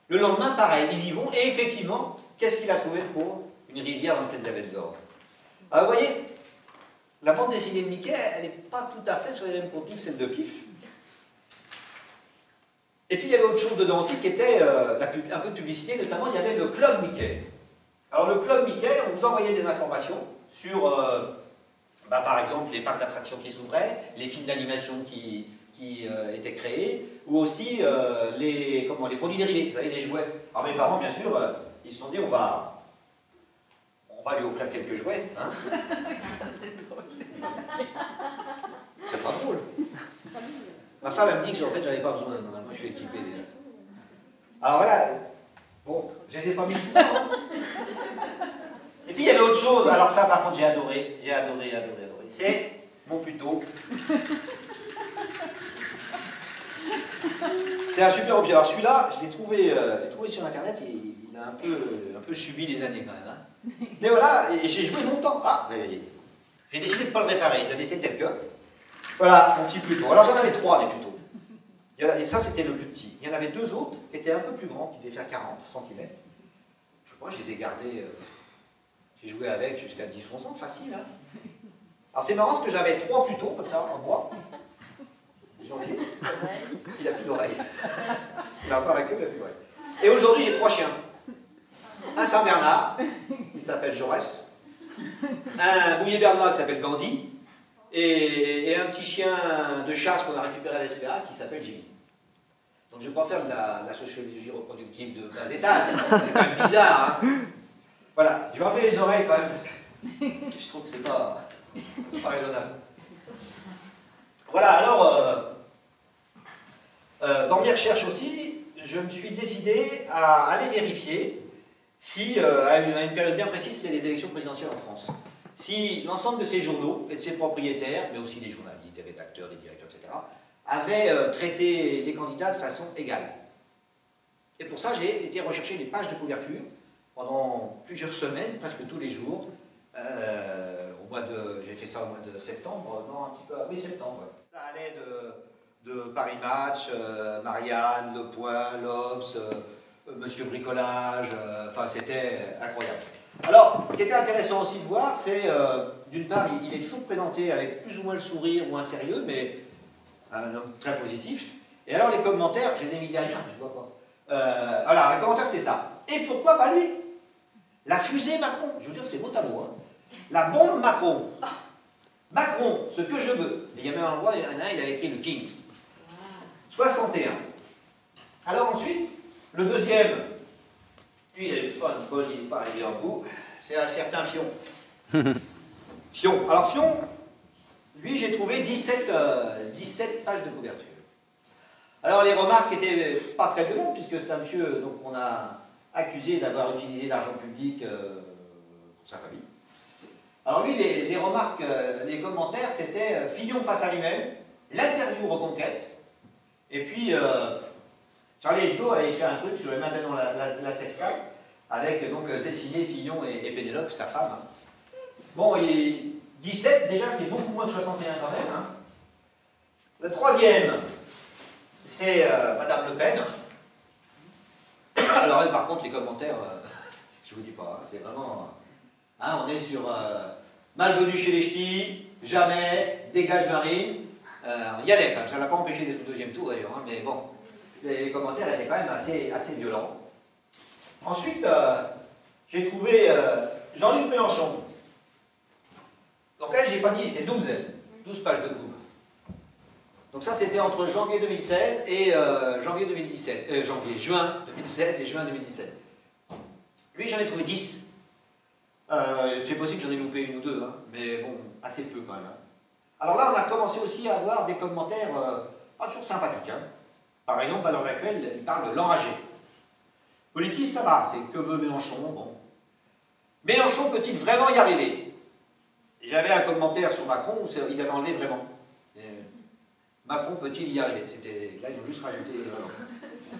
Le lendemain, pareil, ils y vont, et effectivement, qu'est-ce qu'il a trouvé le pauvre? Une rivière dans laquelle il y avait de l'or. Alors, vous voyez, la bande dessinée de Mickey, elle n'est pas tout à fait sur les mêmes contenus que celle de Pif. Et puis il y avait autre chose dedans aussi qui était un peu de publicité, notamment il y avait le Club Mickey. Alors le Club Mickey, on vous envoyait des informations sur, par exemple, les parcs d'attractions qui s'ouvraient, les films d'animation qui étaient créés, ou aussi les produits dérivés, vous savez, les jouets. Alors mes parents, bien sûr, ils se sont dit, on va lui offrir quelques jouets. Hein. Ça c'est drôle. C'est pas drôle. Ma femme, elle me dit que en fait, j'avais pas besoin. Normalement, je suis équipé déjà. Alors voilà. Bon, je les ai pas mis souvent. Hein. Et puis, il y avait autre chose. Alors ça, par contre, j'ai adoré. J'ai adoré. C'est mon puto. C'est un super objet. Alors celui-là, je l'ai trouvé sur Internet. Il a un peu subi les années quand même. Hein. Mais voilà, et j'ai joué longtemps. Ah, mais j'ai décidé de ne pas le réparer. Je l'ai laissé tel que. Voilà, mon petit Pluto. Alors j'en avais 3 des Plutos. Et ça, c'était le plus petit. Il y en avait 2 autres qui étaient un peu plus grands, qui devaient faire 40 cm. Je sais pas, je les ai gardés. J'ai joué avec jusqu'à 10-11 ans, facile. Hein. Alors c'est marrant parce que j'avais 3 plutôt, comme ça, en bois. C'est gentil. Il n'a plus d'oreilles. Il a encore la queue, il n'a plus d'oreilles. Et aujourd'hui, j'ai 3 chiens. Un Saint-Bernard, qui s'appelle Jaurès. Un bouillet bernois qui s'appelle Gandhi. Et un petit chien de chasse qu'on a récupéré à l'Espéra qui s'appelle Jimmy. Donc je ne vais pas faire de la sociologie reproductive d'un détail. C'est quand même bizarre, hein. Voilà, je vais enlever les oreilles quand même parce que je trouve que c'est pas raisonnable. Voilà, alors, dans mes recherches aussi, je me suis décidé à aller vérifier si, à une période bien précise, c'est les élections présidentielles en France, si l'ensemble de ces journaux et de ses propriétaires, mais aussi les journalistes, les rédacteurs, les directeurs, etc., avaient traité les candidats de façon égale. Et pour ça, j'ai été rechercher les pages de couverture pendant plusieurs semaines, presque tous les jours. J'ai fait ça au mois de septembre, non, un petit peu, oui, septembre. Ça allait de Paris Match, Marianne, Le Point, l'Obs, Monsieur Bricolage, enfin c'était incroyable. Alors, ce qui était intéressant aussi de voir, c'est, d'une part, il est toujours présenté avec plus ou moins le sourire ou un sérieux, mais un homme très positif. Et alors les commentaires, je les ai mis derrière, je vois pas. Alors, les commentaires, c'est ça. Et pourquoi pas lui? La fusée Macron, je veux dire, c'est mot à mot. Hein. La bombe Macron. Macron, ce que je veux. Et il y a même un endroit, il y en a un, il avait écrit le King. 61. Alors ensuite, le deuxième, lui, il n'est pas une bonne, il n'est pas arrivé en bout, c'est un certain Fion. Fion. Alors Fion, lui, j'ai trouvé 17 pages de couverture. Alors les remarques n'étaient pas très violentes, puisque c'est un monsieur qu'on a accusé d'avoir utilisé l'argent public pour sa famille. Alors lui, les remarques, les commentaires, c'était Fillon face à lui-même, l'interview reconquête, et puis Charlie Hebdo avait fait un truc sur le maintenant la sextape, avec donc dessiné Fillon et Pénélope, sa femme. Hein. Bon, 17, déjà, c'est beaucoup moins que 61 quand même. Hein. Le troisième, c'est Madame Le Pen. Alors elle, par contre, les commentaires, je vous dis pas, hein, c'est vraiment... Hein, on est sur malvenu chez les ch'tis, jamais, dégage Marine. Il y allait quand même, ça ne l'a pas empêché d'être au deuxième tour d'ailleurs, hein, mais bon, les commentaires étaient quand même assez violents. Ensuite, j'ai trouvé Jean-Luc Mélenchon. Donc elle, j'ai pas dit, c'est 12 pages de couve. Donc ça, c'était entre janvier 2016 et juin 2016 et juin 2017. Lui, j'en ai trouvé 10. C'est possible que j'en ai loupé une ou deux, hein, mais bon, assez peu quand même. Hein. Alors là, on a commencé aussi à avoir des commentaires pas toujours sympathiques. Hein. Par exemple, Valeurs Actuelles, il parle de l'enragé. Politis, ça va, c'est que veut Mélenchon, bon. Mélenchon peut-il vraiment y arriver? J'avais un commentaire sur Macron où ils avaient enlevé vraiment. Macron peut-il y arriver? Là, ils ont juste rajouté...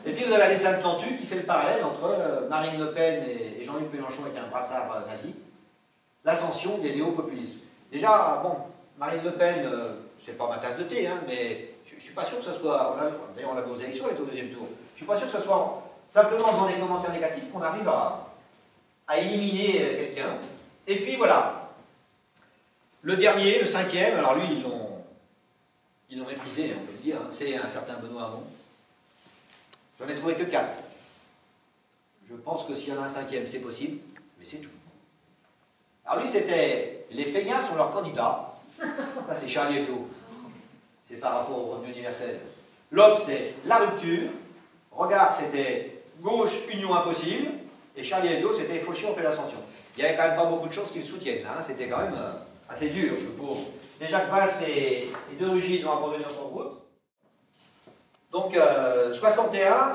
Et puis vous avez Alessandre Plantu qui fait le parallèle entre Marine Le Pen et Jean-Luc Mélenchon avec un brassard nazi. L'ascension des néo-populistes. Déjà, bon, Marine Le Pen, c'est pas ma tasse de thé, hein, mais je suis pas sûr que ce soit... D'ailleurs, on l'a vu aux élections, elle est au deuxième tour. Je suis pas sûr que ce soit simplement dans les commentaires négatifs qu'on arrive à éliminer quelqu'un. Et puis voilà. Le dernier, le cinquième, alors lui, ils l'ont méprisé, on peut le dire, hein, c'est un certain Benoît Hamon. J'en ai trouvé que 4. Je pense que s'il y en a un cinquième, c'est possible, mais c'est tout. Alors lui, c'était les feignants sont leurs candidats. Ça, c'est Charlie Hebdo. C'est par rapport au revenu universel. L'Obs, c'est la rupture. Regard, c'était gauche, union impossible. Et Charlie Hebdo, c'était fauché en pleine ascension. Il n'y avait quand même pas beaucoup de choses qui le soutiennent. Hein. C'était quand même assez dur, le pauvre. Et Jacques Valls et De Rugy ont abandonné son route. Donc 61,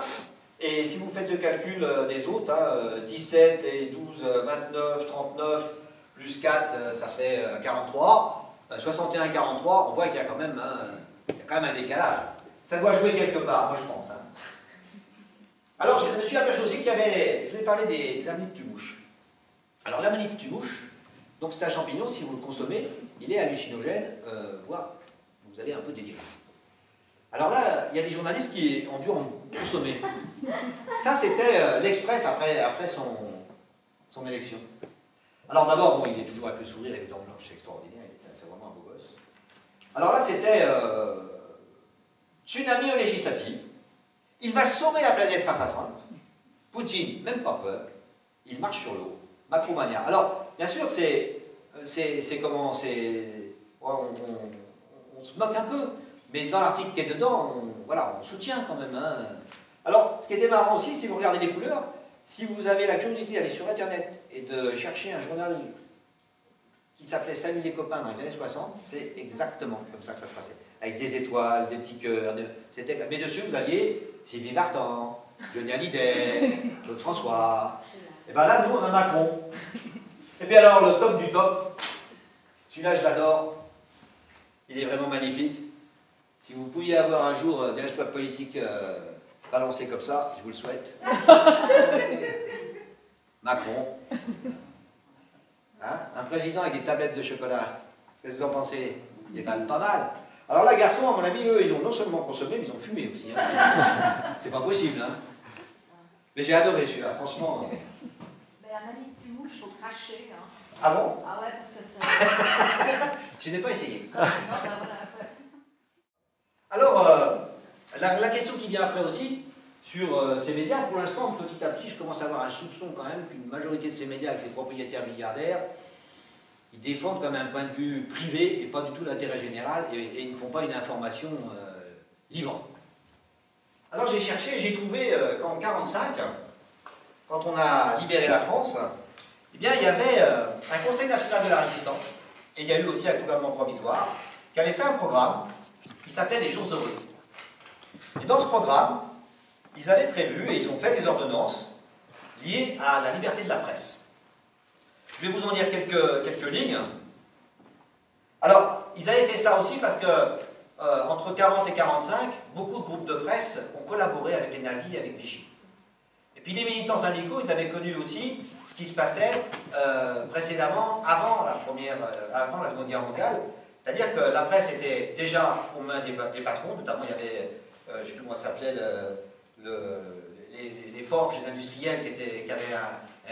et si vous faites le calcul des autres, hein, 17 et 12, 29, 39, plus 4, ça fait 43. 61 et 43, on voit qu'il y a quand même un décalage. Ça doit jouer quelque part, moi je pense. Hein. Alors je me suis aperçu aussi qu'il y avait, je vais parler des amanite tumouche. Alors l'amanite tumouche, donc c'est un champignon, si vous le consommez, il est hallucinogène, voire vous allez un peu délirer. Alors là, il y a des journalistes qui ont dû en consommer. Ça, c'était l'Express après son élection. Alors d'abord, bon, il est toujours avec le sourire et les dents blanches, c'est extraordinaire, c'est vraiment un beau gosse. Alors là, c'était tsunami aux législatives. Il va sauver la planète face à Trump. Poutine, même pas peur. Il marche sur l'eau. Macromania. Alors, bien sûr, c'est comment, c'est... On se moque un peu, mais dans l'article qui est dedans, on soutient quand même. Hein. Alors, ce qui était marrant aussi, si vous regardez les couleurs, si vous avez la curiosité d'aller sur Internet et de chercher un journal qui s'appelait Salut les copains dans les années 60, c'est exactement comme ça que ça se passait. Avec des étoiles, des petits cœurs, mais dessus vous aviez Sylvie Vartan, Johnny Hallyday, Claude François. Et bien là, nous, on a Macron. Et puis alors, le top du top, celui-là, je l'adore. Il est vraiment magnifique. Si vous pouviez avoir un jour des responsables politiques balancés comme ça, je vous le souhaite. Macron. Hein? Un président avec des tablettes de chocolat. Qu'est-ce que vous en pensez? Il est quand même pas mal. Alors là, garçons, à mon avis, eux, ils ont non seulement consommé, mais ils ont fumé aussi. Hein. C'est pas possible. Hein. Mais j'ai adoré celui-là, franchement. Mais la manip tu mouches, il faut cracher. Hein. Ah bon? Ah ouais, parce que ça... Je n'ai pas essayé. Non, ben voilà. Alors, la question qui vient après aussi, sur ces médias, pour l'instant, petit à petit, je commence à avoir un soupçon quand même qu'une majorité de ces médias, avec ces propriétaires milliardaires, ils défendent comme un point de vue privé et pas du tout l'intérêt général, et ils ne font pas une information libre. Alors j'ai cherché et j'ai trouvé qu'en 1945, quand on a libéré la France, eh bien, il y avait un Conseil national de la résistance, et il y a eu aussi un gouvernement provisoire, qui avait fait un programme qui s'appelait les Jours heureux. Et dans ce programme, ils avaient prévu, et ils ont fait des ordonnances liées à la liberté de la presse. Je vais vous en dire quelques lignes. Alors, ils avaient fait ça aussi parce que, entre 40 et 45, beaucoup de groupes de presse ont collaboré avec les nazis et avec Vichy. Et puis les militants syndicaux, ils avaient connu aussi ce qui se passait précédemment, avant la Seconde Guerre mondiale. C'est-à-dire que la presse était déjà aux mains des patrons, notamment il y avait, je ne sais plus comment ça s'appelait, les forges, les industriels qui avaient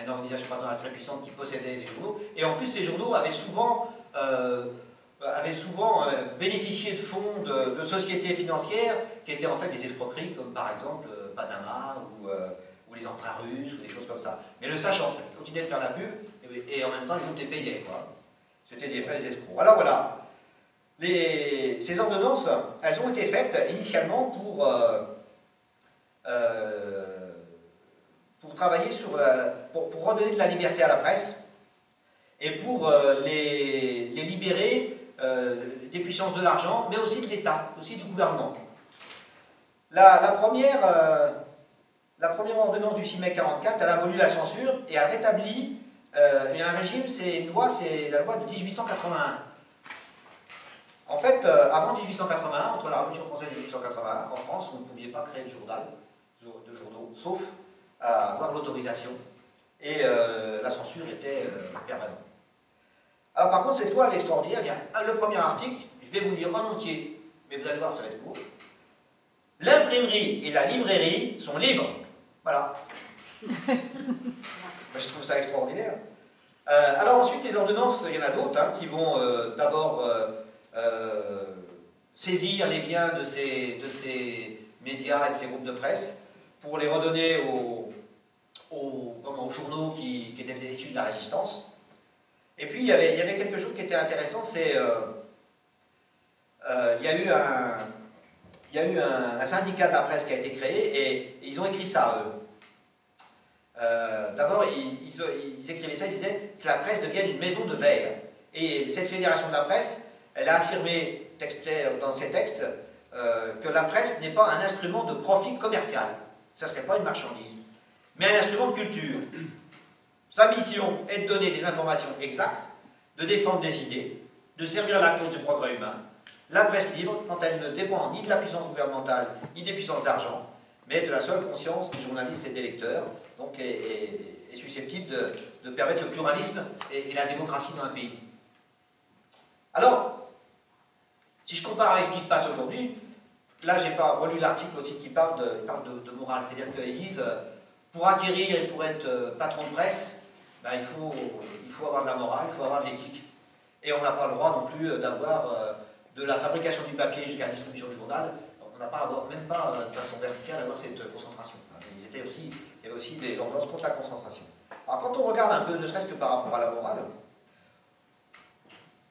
une organisation patronale très puissante qui possédait les journaux. Et en plus, ces journaux avaient souvent bénéficié de fonds de sociétés financières qui étaient en fait des escroqueries, comme par exemple Panama ou les emprunts russes ou des choses comme ça. Mais le sachant, ils continuaient de faire la pub et en même temps, ils ont été payés. C'était des vrais escrocs. Alors voilà. Ces ordonnances, elles ont été faites initialement pour travailler pour redonner de la liberté à la presse et pour les libérer des puissances de l'argent, mais aussi de l'État, aussi du gouvernement. La première ordonnance du 6 mai 1944, elle a aboli la censure et elle rétablit un régime, c'est la loi de 1881. En fait, avant 1881, entre la Révolution française et 1881, en France, vous ne pouviez pas créer de journaux, sauf à avoir l'autorisation. Et la censure était permanente. Alors par contre, cette loi, elle est extraordinaire. Il y a le premier article, je vais vous le lire en entier, mais vous allez voir, ça va être court. L'imprimerie et la librairie sont libres. Voilà. Je trouve ça extraordinaire. Alors ensuite, les ordonnances, il y en a d'autres qui vont d'abord saisir les biens de ces médias et de ces groupes de presse pour les redonner aux journaux qui étaient issus de la résistance. Et puis il y avait quelque chose qui était intéressant, c'est il y a eu un syndicat de la presse qui a été créé et ils ont écrit ça, eux. D'abord, ils écrivaient ça, ils disaient que la presse devienne une maison de verre. Et cette fédération de la presse, elle a affirmé dans ses textes que la presse n'est pas un instrument de profit commercial. Ça ne serait pas une marchandise, mais un instrument de culture. Sa mission est de donner des informations exactes, de défendre des idées, de servir la cause du progrès humain. La presse libre, quand elle ne dépend ni de la puissance gouvernementale, ni des puissances d'argent, mais de la seule conscience des journalistes et des lecteurs, donc est susceptible de permettre le pluralisme et la démocratie dans un pays. Alors, si je compare avec ce qui se passe aujourd'hui, là j'ai pas relu l'article aussi qui parle de morale, c'est-à-dire qu'ils disent pour acquérir et pour être patron de presse, ben, il faut avoir de la morale, il faut avoir de l'éthique. Et on n'a pas le droit non plus d'avoir de la fabrication du papier jusqu'à la distribution du journal, on n'a pas même pas de façon verticale avoir cette concentration. Il y avait aussi des ambiances contre la concentration. Alors quand on regarde un peu, ne serait-ce que par rapport à la morale,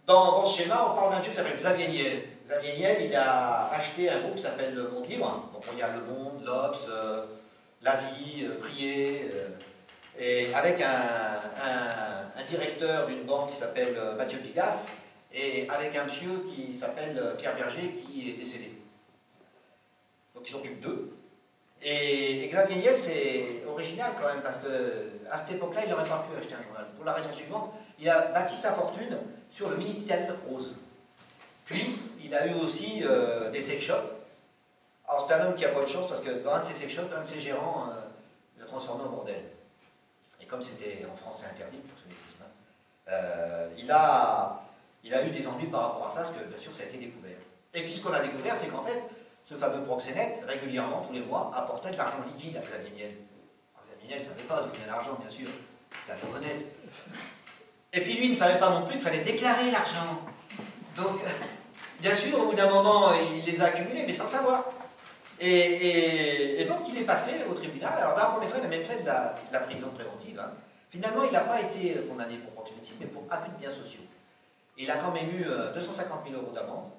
dans ce schéma, on parle d'un monsieur qui s'appelle Xavier Niel. Xavier Niel, il a acheté un groupe qui s'appelle Le Monde Libre. Donc il y a Le Monde, l'Obs, La Vie, Prier, et avec un directeur d'une banque qui s'appelle Mathieu Pigasse, et avec un monsieur qui s'appelle Pierre Berger, qui est décédé. Donc ils s'occupent d'eux. Et Xavier Niel, c'est original quand même, parce qu'à cette époque-là, il n'aurait pas pu acheter un journal. Pour la raison suivante, il a bâti sa fortune sur le Minitel Rose. Puis, il a eu aussi des sex shops. Alors, c'est un homme qui n'a pas de chance, parce que dans un de ses sex shops, un de ses gérants l'a transformé en bordel. Et comme c'était en France, c'est interdit pour ce métisme, il a eu des ennuis par rapport à ça, parce que bien sûr, ça a été découvert. Et puis, ce qu'on a découvert, c'est qu'en fait, ce fameux proxénète, régulièrement, tous les mois, apportait de l'argent liquide à Xavier Niel. Alors, Xavier Niel ne savait pas d'où venait l'argent, bien sûr. C'est un peu honnête. Et puis lui, il ne savait pas non plus qu'il fallait déclarer l'argent. Donc, bien sûr, au bout d'un moment, il les a accumulés, mais sans le savoir. Et donc, il est passé au tribunal. Alors, dans un premier temps, il a même fait de la prison préventive. Hein. Finalement, il n'a pas été condamné pour proxénétisme, mais pour abus de biens sociaux. Il a quand même eu 250 000 € d'amende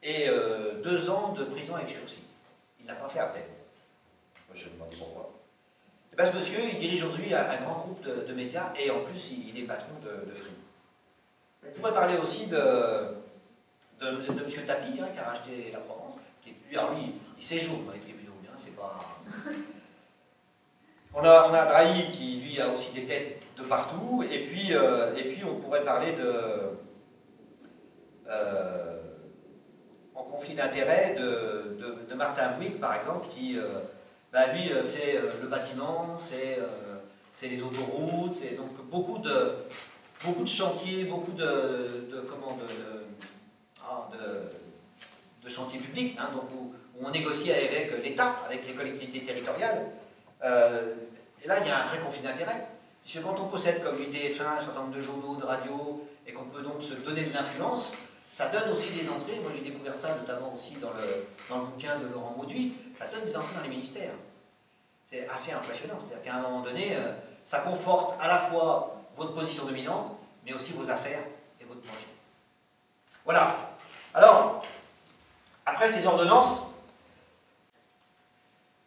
et 2 ans de prison avec sursis. Il n'a pas fait appel. Moi, je me demandais pourquoi. Et bien, ce monsieur, il dirige aujourd'hui un grand groupe de médias et en plus, il est patron de Free. On pourrait parler aussi de M. Tapi, hein, qui a racheté la Provence. Alors lui, il séjourne dans les tribunaux, hein, c'est pas... On a Drahi qui, lui, a aussi des têtes de partout, et puis on pourrait parler en conflit d'intérêts de Martin Bouygues, par exemple, qui, lui, c'est le bâtiment, c'est les autoroutes, c'est donc beaucoup de chantiers, beaucoup de chantiers publics, hein, donc où on négocie avec l'État, avec les collectivités territoriales. Et là, il y a un vrai conflit d'intérêts. Puisque quand on possède comme UTF1 un certain nombre de journaux, de radios, et qu'on peut donc se donner de l'influence, ça donne aussi des entrées. Moi, j'ai découvert ça notamment aussi dans le bouquin de Laurent Mauduit. Ça donne des entrées dans les ministères. C'est assez impressionnant. C'est-à-dire qu'à un moment donné, ça conforte à la fois votre position dominante, mais aussi vos affaires et votre profit. Voilà. Alors, après ces ordonnances,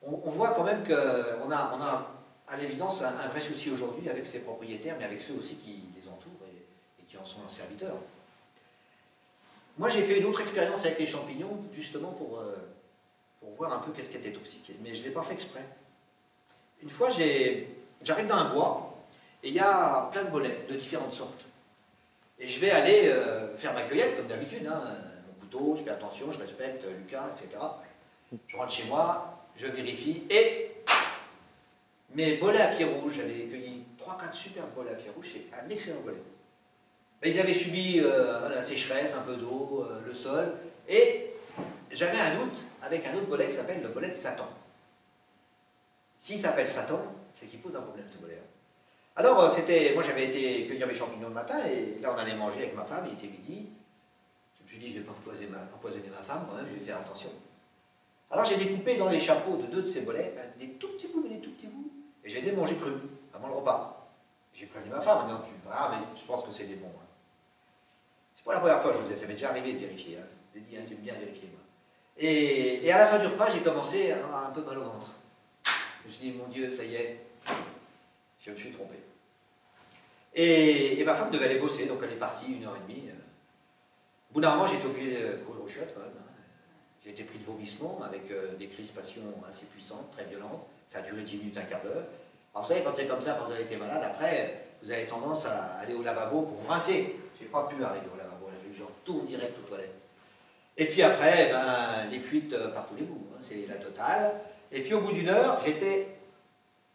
on voit quand même qu'on a à l'évidence un vrai souci aujourd'hui avec ces propriétaires, mais avec ceux aussi qui les entourent et qui en sont leurs serviteurs. Moi, j'ai fait une autre expérience avec les champignons, justement pour voir un peu qu'est-ce qui était toxique, mais je ne l'ai pas fait exprès. Une fois, j'arrive dans un bois, et il y a plein de bolets de différentes sortes. Et je vais aller faire ma cueillette, comme d'habitude, hein, mon couteau, je fais attention, je respecte Lucas, etc. Je rentre chez moi, je vérifie, et mes bolets à pied rouge, j'avais cueilli 3-4 super bolets à pied rouge, c'est un excellent bolet. Mais ils avaient subi la sécheresse, un peu d'eau, le sol, et j'avais un doute avec un autre bolet qui s'appelle le bolet de Satan. S'il s'appelle Satan, c'est qu'il pose un problème, ce bolet-là. Alors, moi j'avais été cueillir mes champignons le matin, et là on allait manger avec ma femme, il était midi. Je me suis dit, je ne vais pas empoisonner ma femme, quand même, je vais faire attention. Alors j'ai découpé dans les chapeaux de 2 de ces bolets, des tout petits bouts, et je les ai mangés crus, avant le repas. J'ai prévenu ma femme en disant, tu verras, mais je pense que c'est des bons. Hein. C'est pas la première fois que je le disais, ça m'est déjà arrivé de vérifier. Hein. J'ai dit, hein, j'aime bien vérifier, moi. Et à la fin du repas, j'ai commencé à avoir un peu mal au ventre. Je me suis dit, mon Dieu, ça y est, je me suis trompé. Et ma femme devait aller bosser, donc elle est partie 1h30. Au bout d'un moment, j'ai été obligé de courir aux chiottes quand même. Hein. J'ai été pris de vomissements avec des crispations assez puissantes, très violentes. Ça a duré 10 minutes, un quart d'heure. Alors vous savez, quand c'est comme ça, quand vous avez été malade, après, vous avez tendance à aller au lavabo pour vous rincer. Je n'ai pas pu arriver au lavabo, je retourne direct aux toilettes. Et puis après, les fuites par tous les bouts, hein, c'est la totale. Et puis au bout d'1 heure, j'étais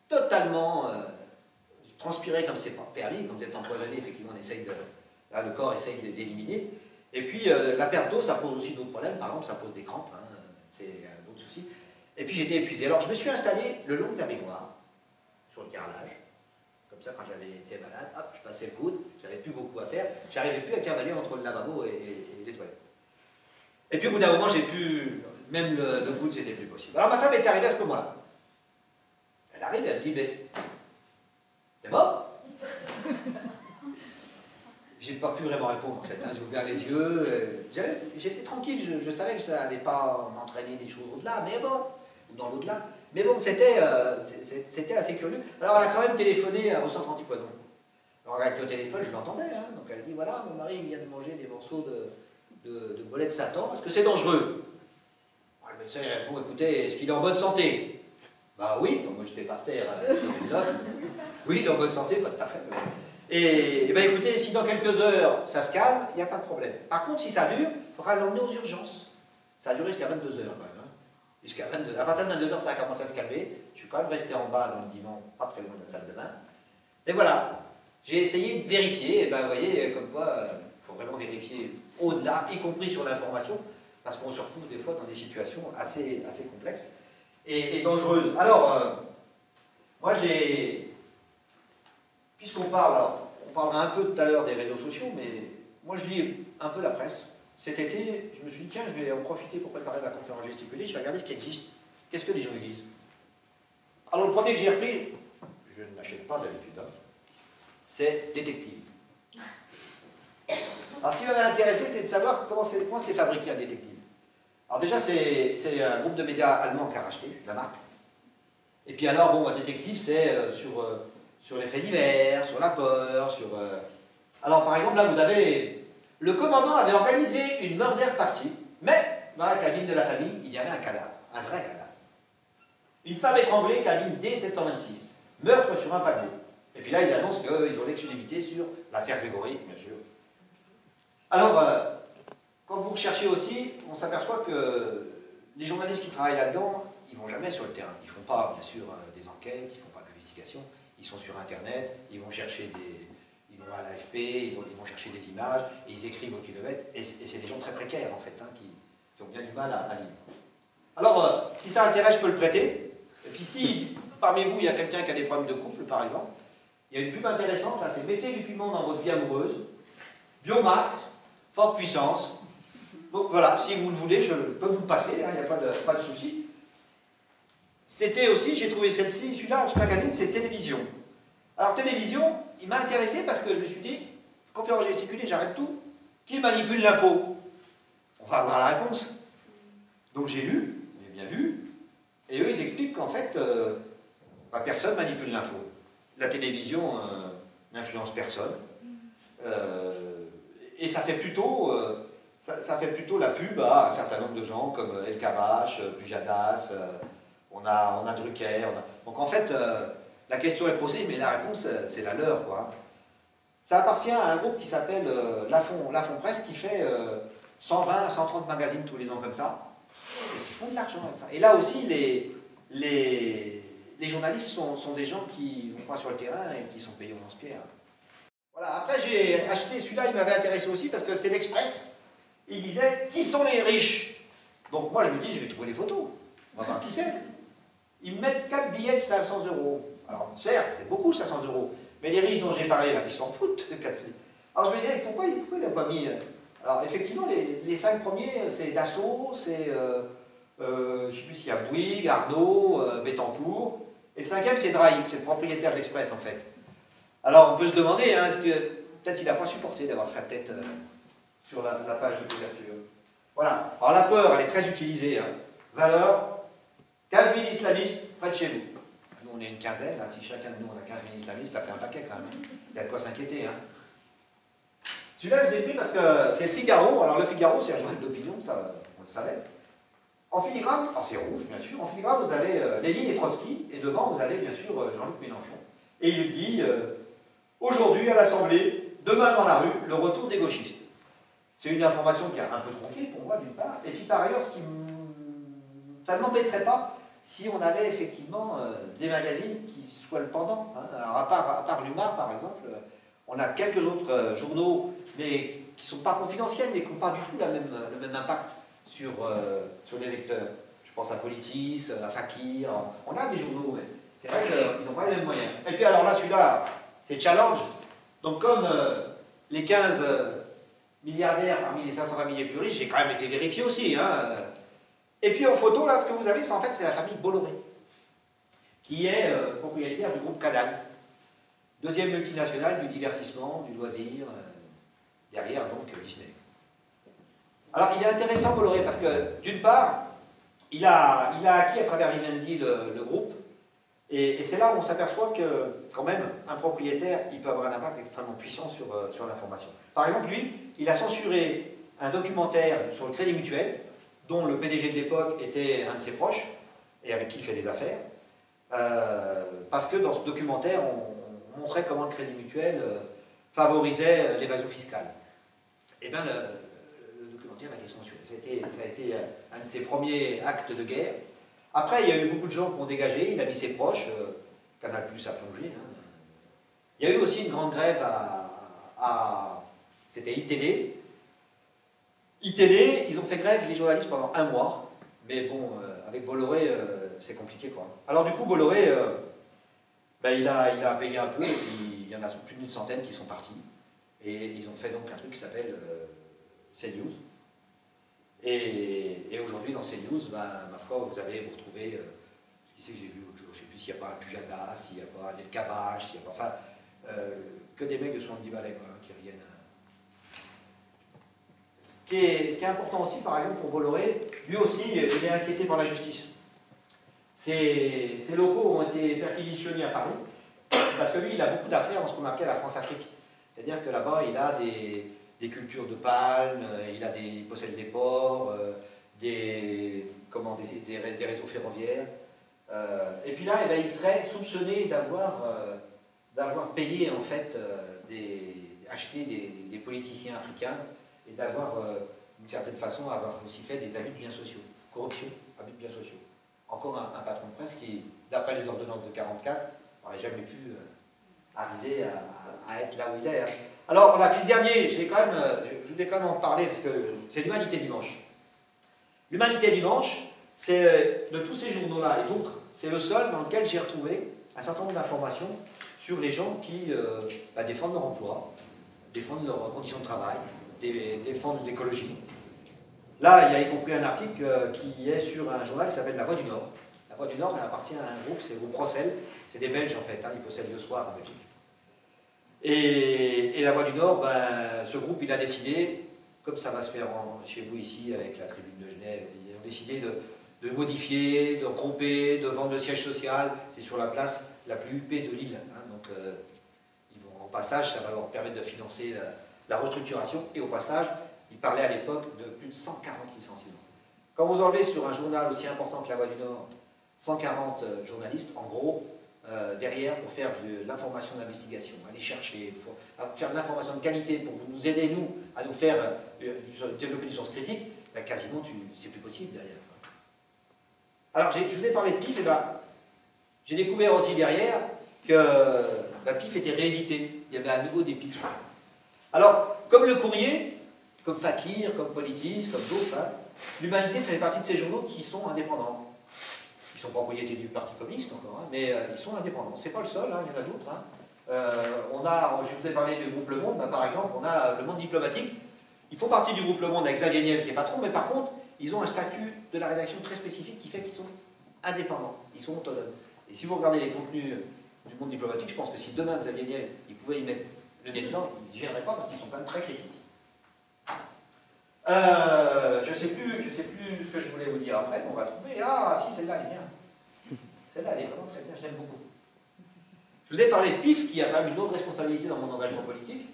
totalement... je transpirais comme c'est pas permis, comme vous êtes empoisonné, effectivement, le corps essaye d'éliminer. Et puis la perte d'eau, ça pose aussi d'autres problèmes, par exemple, ça pose des crampes, hein, c'est d'autres soucis. Et puis j'étais épuisé. Alors je me suis installé le long de la baignoire, sur le carrelage, comme Comme ça, quand j'avais été malade, hop, je passais le coude, j'avais plus beaucoup à faire, j'arrivais plus à cavaler entre le lavabo et les toilettes. Et puis au bout d'un moment, j'ai pu, même le coude, c'était plus possible. Alors ma femme est arrivée à ce moment-là. Elle arrive et elle me dit, mais t'es mort? J'ai pas pu vraiment répondre en fait, hein. J'ai ouvert les yeux, j'étais tranquille, je savais que ça allait pas m'entraîner des choses au-delà, mais bon, ou dans l'au-delà. Mais bon, c'était assez curieux. Alors elle a quand même téléphoné au centre antipoison. Alors avec le téléphone, je l'entendais, hein. Donc elle a dit, voilà, mon mari vient de manger des morceaux de bolet de Satan, est-ce que c'est dangereux? Alors, le médecin il répond, écoutez, est-ce qu'il est en bonne santé? Bah oui, enfin, moi j'étais par terre, oui, il est en bonne santé, pas tout à fait. Et ben écoutez, si dans quelques heures ça se calme, il n'y a pas de problème. Par contre, si ça dure, il faudra l'emmener aux urgences. Ça a duré jusqu'à 22 heures quand même. Hein. Jusqu'à 22 à partir de 22 heures, ça a commencé à se calmer. Je suis quand même resté en bas dans le divan, pas très loin de la salle de bain. Et voilà, j'ai essayé de vérifier. Et ben vous voyez, comme quoi, il faut vraiment vérifier au-delà, y compris sur l'information, parce qu'on se retrouve des fois dans des situations assez complexes et dangereuses. Alors, moi j'ai... Puisqu'on parle, alors, on parlera un peu tout à l'heure des réseaux sociaux, mais moi je lis un peu la presse. Cet été, je me suis dit, tiens, je vais en profiter pour préparer ma conférence gesticulée, je vais regarder ce qui existe. Qu'est-ce que les gens lisent? Alors le premier que j'ai repris, je ne l'achète pas d'habitude, hein, c'est Détective. Alors ce qui m'avait intéressé, c'était de savoir comment c'était fabriqué un détective. Alors déjà, c'est un groupe de médias allemands qui a racheté la marque. Et puis alors, bon, un détective, c'est sur les faits divers, sur la peur, sur... Alors par exemple, là vous avez... Le commandant avait organisé une murder party, mais dans la cabine de la famille, il y avait un cadavre, un vrai cadavre. Une femme étranglée, cabine D726, meurtre sur un palier. Et puis là, ils annoncent qu'ils ont l'exclusivité sur l'affaire Grégory, bien sûr. Alors, quand vous recherchez aussi, on s'aperçoit que les journalistes qui travaillent là-dedans, ils ne vont jamais sur le terrain. Ils ne font pas, bien sûr, des enquêtes, ils ne font pas d'investigation. Ils sont sur Internet, ils vont chercher ils vont à l'AFP, ils vont chercher des images, et ils écrivent au kilomètre, et c'est des gens très précaires en fait, hein, qui ont bien du mal à vivre. Alors, si ça intéresse, je peux le prêter. Et puis si, parmi vous, il y a quelqu'un qui a des problèmes de couple, par exemple, il y a une pub intéressante, là, c'est mettez du piment dans votre vie amoureuse, Biomax, forte puissance. Donc voilà, si vous le voulez, je peux vous le passer, hein, il n'y a pas de souci. C'était aussi, j'ai trouvé celle-ci, celui-là, ce magazine, c'est Télévision. Alors Télévision, il m'a intéressé parce que je me suis dit, conférence gesticulée, j'arrête tout. Qui manipule l'info? On va avoir la réponse. Donc j'ai bien lu, et eux ils expliquent qu'en fait, personne manipule l'info. La télévision n'influence personne. Et ça fait plutôt... ça fait plutôt la pub à un certain nombre de gens comme El Kabash, Pujadas, on a Drucker. Donc en fait, la question est posée, mais la réponse, c'est la leur, quoi. Ça appartient à un groupe qui s'appelle Lafon Presse, qui fait 120 à 130 magazines tous les ans comme ça, et qui font de l'argent avec ça. Et là aussi, les journalistes sont des gens qui ne vont pas sur le terrain et qui sont payés au lance-pierre. Voilà, après j'ai acheté celui-là, il m'avait intéressé aussi parce que c'était l'Express. Il disait, qui sont les riches? Donc moi je me dis, je vais trouver les photos. On va voir qui c'est. Ils me mettent 4 billets de 500 €. Alors certes, c'est beaucoup 500 €. Mais les riches dont j'ai parlé, là, ils s'en foutent de 4 billets. Alors je me disais, pourquoi il n'a pas mis... Alors effectivement, les 5 premiers, c'est Dassault, c'est... je ne sais plus s'il y a Bouygues, Arnaud, Bettencourt. Et le 5e, c'est Drahi, c'est le propriétaire d'Express en fait. Alors on peut se demander, hein, est-ce que peut-être il n'a pas supporté d'avoir sa tête sur la page de couverture. Voilà. Alors la peur, elle est très utilisée. Hein. Valeur, 15 000 islamistes près de chez vous. Nous on est une quinzaine, hein. Si chacun de nous on a 15 000 islamistes, ça fait un paquet quand même. Hein. Il y a de quoi s'inquiéter. Hein. Celui-là je l'ai pris parce que c'est le Figaro. Alors le Figaro c'est un journal d'opinion, ça on le savait. En filigrane, alors c'est rouge bien sûr, en filigrane vous avez Lénine et Trotsky, et devant vous avez bien sûr Jean-Luc Mélenchon. Et il dit, aujourd'hui à l'Assemblée, demain dans la rue, le retour des gauchistes. C'est une information qui est un peu tronquée pour moi d'une part, et puis par ailleurs, ça ne m'embêterait pas si on avait effectivement des magazines qui soient le pendant. Hein. Alors à part l'UMA par exemple, on a quelques autres journaux, mais qui ne sont pas confidentiels, mais qui n'ont pas du tout le même impact sur les lecteurs. Je pense à Politis, à Fakir, on a des journaux, mais c'est vrai qu'ils n'ont pas les mêmes moyens. Et puis alors là, celui-là, c'est Challenge. Donc comme les 15 milliardaires parmi les 500 familles les plus riches, j'ai quand même été vérifié aussi. Hein. Et puis en photo, là, ce que vous avez, c'est en fait, c'est la famille Bolloré, qui est propriétaire du groupe Canal. Deuxième multinationale du divertissement, du loisir, derrière donc Disney. Alors il est intéressant Bolloré parce que d'une part, il a acquis à travers Vivendi le groupe, et c'est là où on s'aperçoit que quand même un propriétaire, il peut avoir un impact extrêmement puissant sur l'information. Par exemple, lui, il a censuré un documentaire sur le Crédit Mutuel, dont le PDG de l'époque était un de ses proches, et avec qui il fait des affaires, parce que dans ce documentaire, on montrait comment le Crédit Mutuel favorisait l'évasion fiscale. Et bien, le documentaire a été censuré. Ça a été un de ses premiers actes de guerre. Après, il y a eu beaucoup de gens qui ont dégagé, il a mis ses proches, Canal+ a plongé. Hein. Il y a eu aussi une grande grève c'était iTélé. iTélé, ils ont fait grève, les journalistes, pendant 1 mois. Mais bon, avec Bolloré, c'est compliqué, quoi. Alors du coup, Bolloré, il a payé un peu, et puis il y en a plus d'une centaine qui sont partis. Et ils ont fait donc un truc qui s'appelle CNews. Et aujourd'hui, dans CNews, ma foi, vous retrouvez, qui c'est que j'ai vu l'autre jour, je ne sais plus s'il n'y a pas un Pujadas, s'il n'y a pas un El Kabbach, s'il n'y a pas, enfin, que des mecs de 70 balais, quoi, qui reviennent. Ce qui est important aussi, par exemple, pour Bolloré, lui aussi, il est inquiété par la justice. Ses locaux ont été perquisitionnés à Paris, parce que lui, il a beaucoup d'affaires dans ce qu'on appelait la France-Afrique. C'est-à-dire que là-bas, il a des cultures de palmes, il possède des ports, des réseaux ferroviaires. Et puis là, il serait soupçonné d'avoir payé, en fait, acheté des politiciens africains et d'avoir, d'une certaine façon, avoir aussi fait des abus de biens sociaux. Corruption, abus de biens sociaux. Encore un patron de presse qui, d'après les ordonnances de 1944, n'aurait jamais pu arriver à être là où il est. Hein. Alors, voilà, puis le dernier, je voulais quand même en parler, parce que c'est l'Humanité Dimanche. L'Humanité Dimanche, c'est de tous ces journaux-là et d'autres, c'est le seul dans lequel j'ai retrouvé un certain nombre d'informations sur les gens qui défendent leur emploi, défendent leurs conditions de travail, défendent l'écologie. Là, il y a y compris un article qui est sur un journal qui s'appelle La Voix du Nord. La Voix du Nord, elle appartient à un groupe, c'est le groupe Rossel. C'est des Belges en fait, hein, ils possèdent Le Soir en Belgique. Et La Voix du Nord, ce groupe, il a décidé, comme ça va se faire chez vous ici avec la Tribune de Genève, ils ont décidé de modifier, de regrouper, de vendre le siège social. C'est sur la place la plus huppée de l'île. Hein, donc, en passage, ça va leur permettre de financer la restructuration. Et au passage, ils parlaient à l'époque de plus de 140 licenciements. Quand vous enlevez sur un journal aussi important que La Voix du Nord 140 journalistes, en gros, derrière, pour faire de l'information d'investigation, aller chercher, faire de l'information de qualité pour nous aider, nous, à nous faire développer du sens critique, quasiment, c'est plus possible derrière. Alors, je vous ai parlé de PIF, et j'ai découvert aussi derrière que PIF était réédité. Il y avait à nouveau des PIF. Alors, comme Le Courrier, comme Fakir, comme Politis, comme d'autres, hein, l'Humanité, ça fait partie de ces journaux qui sont indépendants. Ils sont propriétés du Parti communiste encore, hein, mais ils sont indépendants. C'est pas le seul, hein, il y en a d'autres. Hein. Je vous ai parlé du groupe Le Monde, par exemple, on a Le Monde diplomatique. Ils font partie du groupe Le Monde avec Xavier Niel qui est patron, mais par contre, ils ont un statut de la rédaction très spécifique qui fait qu'ils sont indépendants, ils sont autonomes. Et si vous regardez les contenus du Monde diplomatique, je pense que si demain Xavier Niel, il pouvait y mettre le nez dedans, ils ne gêneraient pas parce qu'ils sont quand même très critiques. Je ne sais plus ce que je voulais vous dire après, mais on va trouver. Ah, si, celle-là, elle est bien. Celle-là, elle est vraiment très bien, je l'aime beaucoup. Je vous ai parlé de PIF, qui a quand même une autre responsabilité dans mon engagement politique.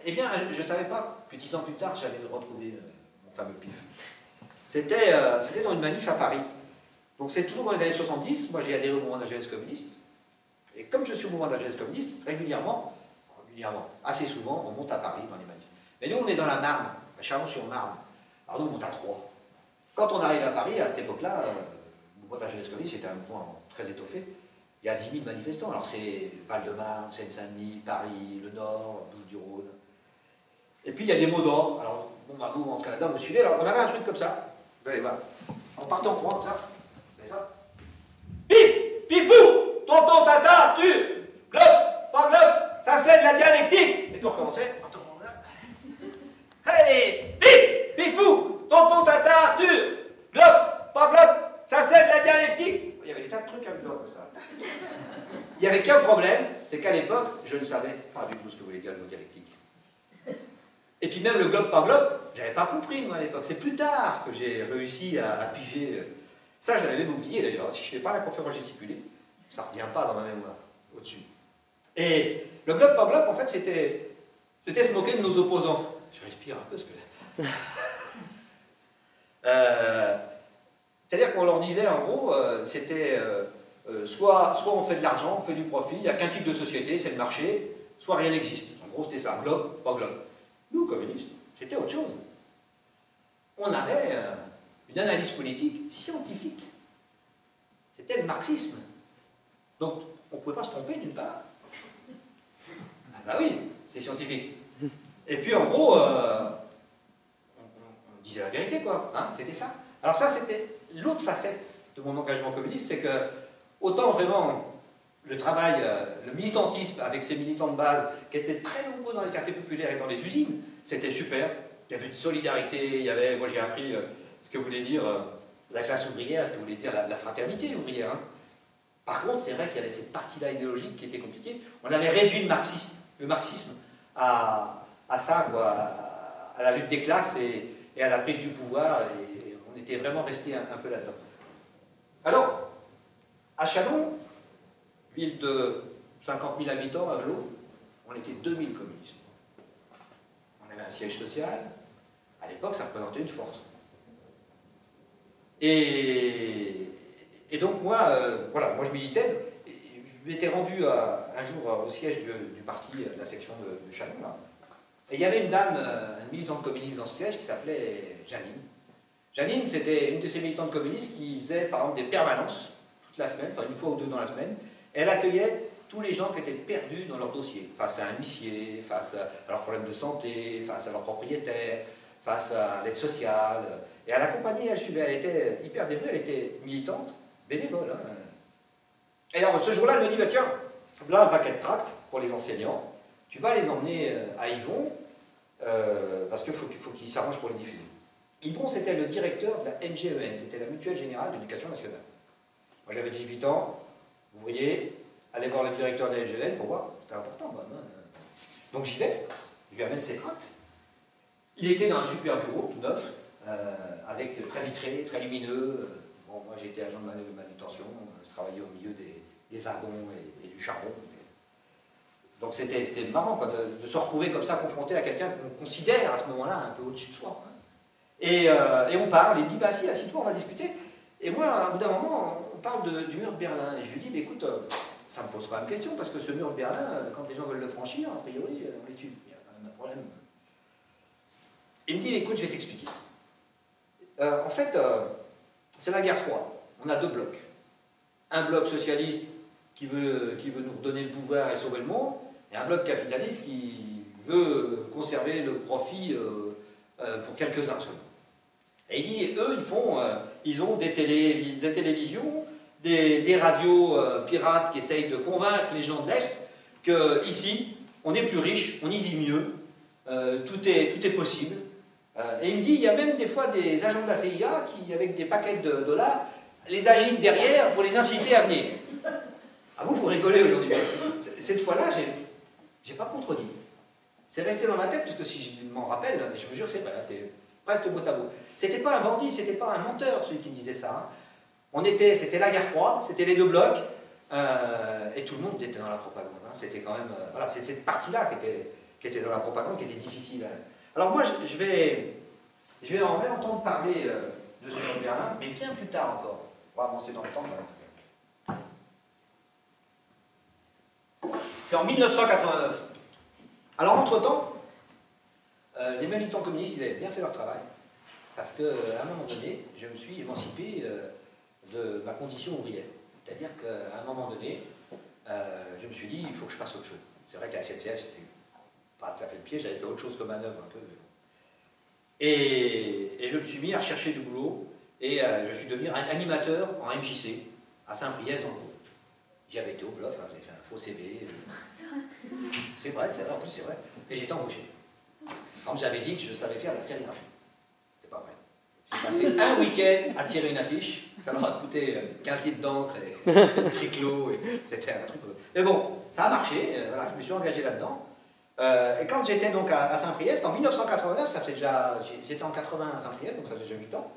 Eh bien, je ne savais pas que 10 ans plus tard, j'allais retrouver mon fameux PIF. C'était dans une manif à Paris. Donc c'est toujours dans les années 70, moi j'ai adhéré au mouvement de la jeunesse communiste. Et comme je suis au mouvement de la jeunesse communiste, régulièrement, assez souvent, on monte à Paris dans les manifs. Mais nous, on est dans la Marne, à Chalon-sur-Marne. Alors nous, on monte à Troyes. Quand on arrive à Paris, à cette époque-là, le mouvement de la jeunesse communiste était un mouvement très étoffé. Il y a 10 000 manifestants. Alors c'est Val-de-Marne, Seine-Saint-Denis, Paris, le Nord, Bouches-du-Rhône. Et puis il y a des mots d'ordre. Alors, vous, en Canada, vous suivez. Alors on avait un truc comme ça. Vous allez voir. En partant en courant, là. Vous voyez ça? Pif! Pifou! Tonton, tata, tu! Globe, pas globe, ça c'est de la dialectique. Et tout recommencer. Allez, pif, pifou, tonton, tata, Arthur, globe, pas globe, ça c'est de la dialectique. Il y avait des tas de trucs avec globe, ça. Il n'y avait qu'un problème, c'est qu'à l'époque, je ne savais pas du tout ce que voulait dire le mot dialectique. Et puis même le globe par globe, j'avais pas compris moi à l'époque. C'est plus tard que j'ai réussi à piger. Ça, je l'avais même oublié d'ailleurs. Si je ne fais pas la conférence gesticulée, ça ne revient pas dans ma mémoire, au-dessus. Et le globe par globe, en fait, c'était se moquer de nos opposants. Je respire un peu parce que... C'est-à-dire qu'on leur disait, en gros, c'était soit on fait de l'argent, on fait du profit, il n'y a qu'un type de société, c'est le marché, soit rien n'existe. En gros, c'était ça, globe, pas globe. Nous, communistes, c'était autre chose. On avait une analyse politique scientifique. C'était le marxisme. Donc, on ne pouvait pas se tromper d'une part. Ah bah oui, c'est scientifique. Et puis, en gros, on disait la vérité, quoi. Hein, c'était ça. Alors ça, c'était l'autre facette de mon engagement communiste, c'est que, autant vraiment, le travail, le militantisme avec ces militants de base qui étaient très nombreux dans les quartiers populaires et dans les usines, c'était super. Il y avait une solidarité, il y avait, moi j'ai appris ce que voulait dire la classe ouvrière, ce que voulait dire la fraternité ouvrière. Hein. Par contre, c'est vrai qu'il y avait cette partie-là idéologique qui était compliquée. On avait réduit le marxisme à ça, quoi, à la lutte des classes et à la prise du pouvoir, et on était vraiment resté un peu là-dedans. Alors, à Châlons, ville de 50 000 habitants, à Glo, on était 2000 communistes. On avait un siège social. À l'époque, ça représentait une force. Et donc, moi, voilà, moi je militais. Je m'étais rendu un jour au siège du parti, de la section de Châlons, là. Et il y avait une dame, une militante communiste dans ce siège qui s'appelait Janine. Janine, c'était une de ces militantes communistes qui faisait, par exemple, des permanences toute la semaine, enfin une fois ou deux dans la semaine. Elle accueillait tous les gens qui étaient perdus dans leur dossier, face à un huissier, face à leurs problèmes de santé, face à leurs propriétaires, face à l'aide sociale. Et à l'accompagner, elle était hyper dévouée, elle était militante, bénévole. Hein. Et alors, ce jour-là, elle me dit, bah, tiens, là, un paquet de tracts pour les enseignants, tu vas les emmener à Yvon, parce qu'il faut qu'ils s'arrangent pour les diffuser. Yvon, c'était le directeur de la MGEN, c'était la Mutuelle Générale d'Éducation Nationale. Moi, j'avais 18 ans, vous voyez, aller voir le directeur de la MGEN pour voir, c'était important quand même. Donc j'y vais, je lui amène ses tracts. Il était dans un super bureau, tout neuf, avec très vitré, très lumineux. Bon, moi j'étais agent de manutention, je travaillais au milieu des wagons et du charbon. Donc c'était marrant quoi, de se retrouver comme ça confronté à quelqu'un qu'on considère à ce moment-là un peu au-dessus de soi. Hein. Et on parle, il me dit, bah si, assis-toi, on va discuter. Et moi, au bout d'un moment, on parle du mur de Berlin. Et je lui dis, bah, écoute, ça me pose quand même question, parce que ce mur de Berlin, quand les gens veulent le franchir, a priori, on les tue. Il y a quand même un problème. Il me dit, écoute, je vais t'expliquer. En fait, c'est la guerre froide. On a deux blocs. Un bloc socialiste qui veut nous redonner le pouvoir et sauver le monde, et un bloc capitaliste qui veut conserver le profit pour quelques-uns seulement. Et il dit, eux, ils ont des télévisions, des radios pirates qui essayent de convaincre les gens de l'Est qu'ici, on est plus riche, on y vit mieux, tout est possible. Et il me dit, il y a même des fois des agents de la CIA qui, avec des paquets de dollars, les agitent derrière pour les inciter à venir. Ah vous rigolez aujourd'hui. Cette fois-là, j'ai pas contredit. C'est resté dans ma tête, parce que si je m'en rappelle, je vous jure que c'est vrai, c'est presque mot à mot. C'était pas un bandit, c'était pas un menteur, celui qui me disait ça. Hein. C'était la guerre froide, c'était les deux blocs, et tout le monde était dans la propagande. Hein. C'était quand même, voilà, c'est cette partie-là qui était dans la propagande, qui était difficile. Alors moi, je vais en réentendre parler de ce mur de Berlin, mais bien plus tard encore. On va avancer dans le temps. C'est en 1989. Alors, entre-temps, les militants communistes, ils avaient bien fait leur travail, parce qu'à un moment donné, je me suis émancipé de ma condition ouvrière. C'est-à-dire qu'à un moment donné, je me suis dit, il faut que je fasse autre chose. C'est vrai qu'à la SNCF, c'était pas tout à fait le pied, j'avais fait autre chose comme manœuvre un peu. Mais bon. Et je me suis mis à rechercher du boulot, et je suis devenu animateur en MJC, à Saint-Priest dans le Vaud. J'y avais été au bluff, hein, j'ai fait un faux CV. C'est vrai, en plus c'est vrai. Et j'ai été embauché. Comme j'avais dit que je savais faire la sérigraphie. C'est pas vrai. J'ai passé un week-end à tirer une affiche. Ça m'a coûté 15 litres d'encre et triclo. C'était un truc. Mais bon, ça a marché. Voilà, je me suis engagé là-dedans. Et quand j'étais donc à Saint-Priest, en 1989, ça fait déjà. J'étais en 80 à Saint-Priest, donc ça fait déjà 8 ans.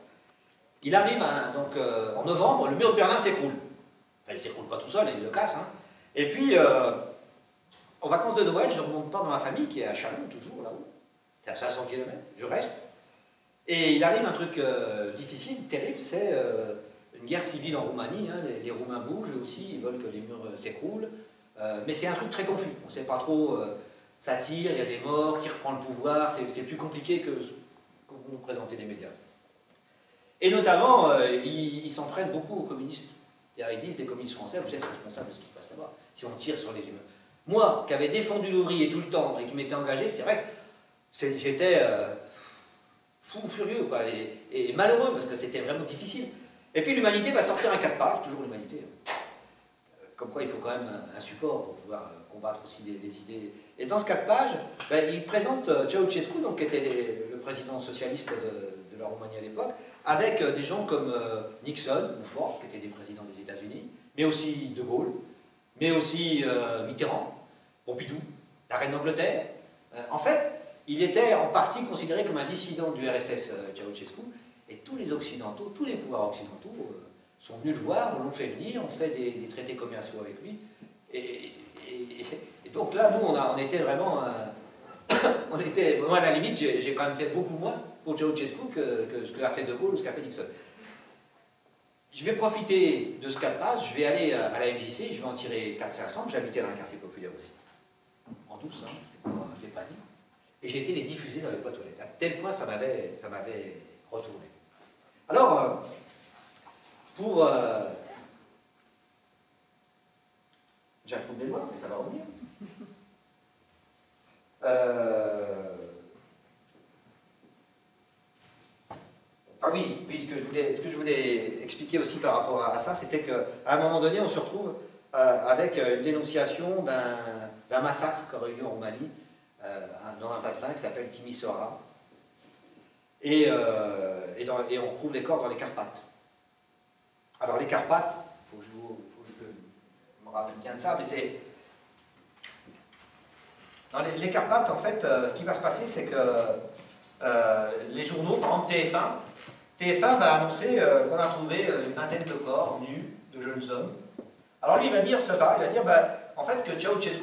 Il arrive donc, en novembre, le mur de Berlin s'écroule. Enfin, il ne s'écroule pas tout seul, il le casse. Hein. Et puis, en vacances de Noël, je ne remonte pas dans ma famille qui est à Chalon, toujours là-haut. C'est à 500 km, je reste. Et il arrive un truc difficile, terrible, c'est une guerre civile en Roumanie. Hein. Les Roumains bougent eux aussi, ils veulent que les murs s'écroulent. Mais c'est un truc très confus. On ne sait pas trop, ça tire, il y a des morts, qui reprend le pouvoir. C'est plus compliqué que ce que vous nous présentez les médias. Et notamment, ils s'en prennent beaucoup aux communistes. Ils disent, des communistes français, vous êtes responsables de ce qui se passe là-bas, si on tire sur les humains. Moi, qui avais défendu l'ouvrier tout le temps et qui m'étais engagé, c'est vrai que j'étais fou furieux, quoi, et malheureux, parce que c'était vraiment difficile. Et puis l'humanité va sortir un 4 pages, toujours l'humanité. Comme quoi, il faut quand même un support pour pouvoir combattre aussi des idées. Et dans ce 4 pages, ben, il présente Ceausescu, donc, qui était le président socialiste de la Roumanie à l'époque, avec des gens comme Nixon, ou Ford, qui étaient des présidents des États-Unis, mais aussi De Gaulle, mais aussi Mitterrand, Pompidou, la reine d'Angleterre. En fait, il était en partie considéré comme un dissident du RSS Ceausescu, et tous les Occidentaux, tous les pouvoirs occidentaux sont venus le voir, l'ont fait venir, ont fait des traités commerciaux avec lui. Et donc là, nous, on était vraiment... moi, à la limite, j'ai quand même fait beaucoup moins pour Ceausescu que ce qu'a fait De Gaulle ou ce qu'a fait Nixon. Je vais profiter de ce 4 pages, je vais aller à la MJC, je vais en tirer 400-500, j'habitais dans un quartier populaire aussi. En douce, hein, je ne l'ai pas dit. Et j'ai été les diffuser dans les boîtes aux lettres. À tel point, ça m'avait retourné. Alors, j'ai un trou de mémoire, mais ça va revenir. Ah oui, ce que je voulais expliquer aussi par rapport à ça, c'était qu'à un moment donné, on se retrouve avec une dénonciation d'un massacre qu'aurait eu en Roumanie, dans un patelin qui s'appelle Timișoara. Et on retrouve les corps dans les Carpates. Alors les Carpates, il faut que je me rappelle bien de ça, mais c'est... Dans les Carpates, en fait, ce qui va se passer, c'est que les journaux, par exemple TF1 va annoncer qu'on a trouvé une vingtaine de corps nus de jeunes hommes. Alors lui, il va dire cela, il va dire en fait que Ceausescu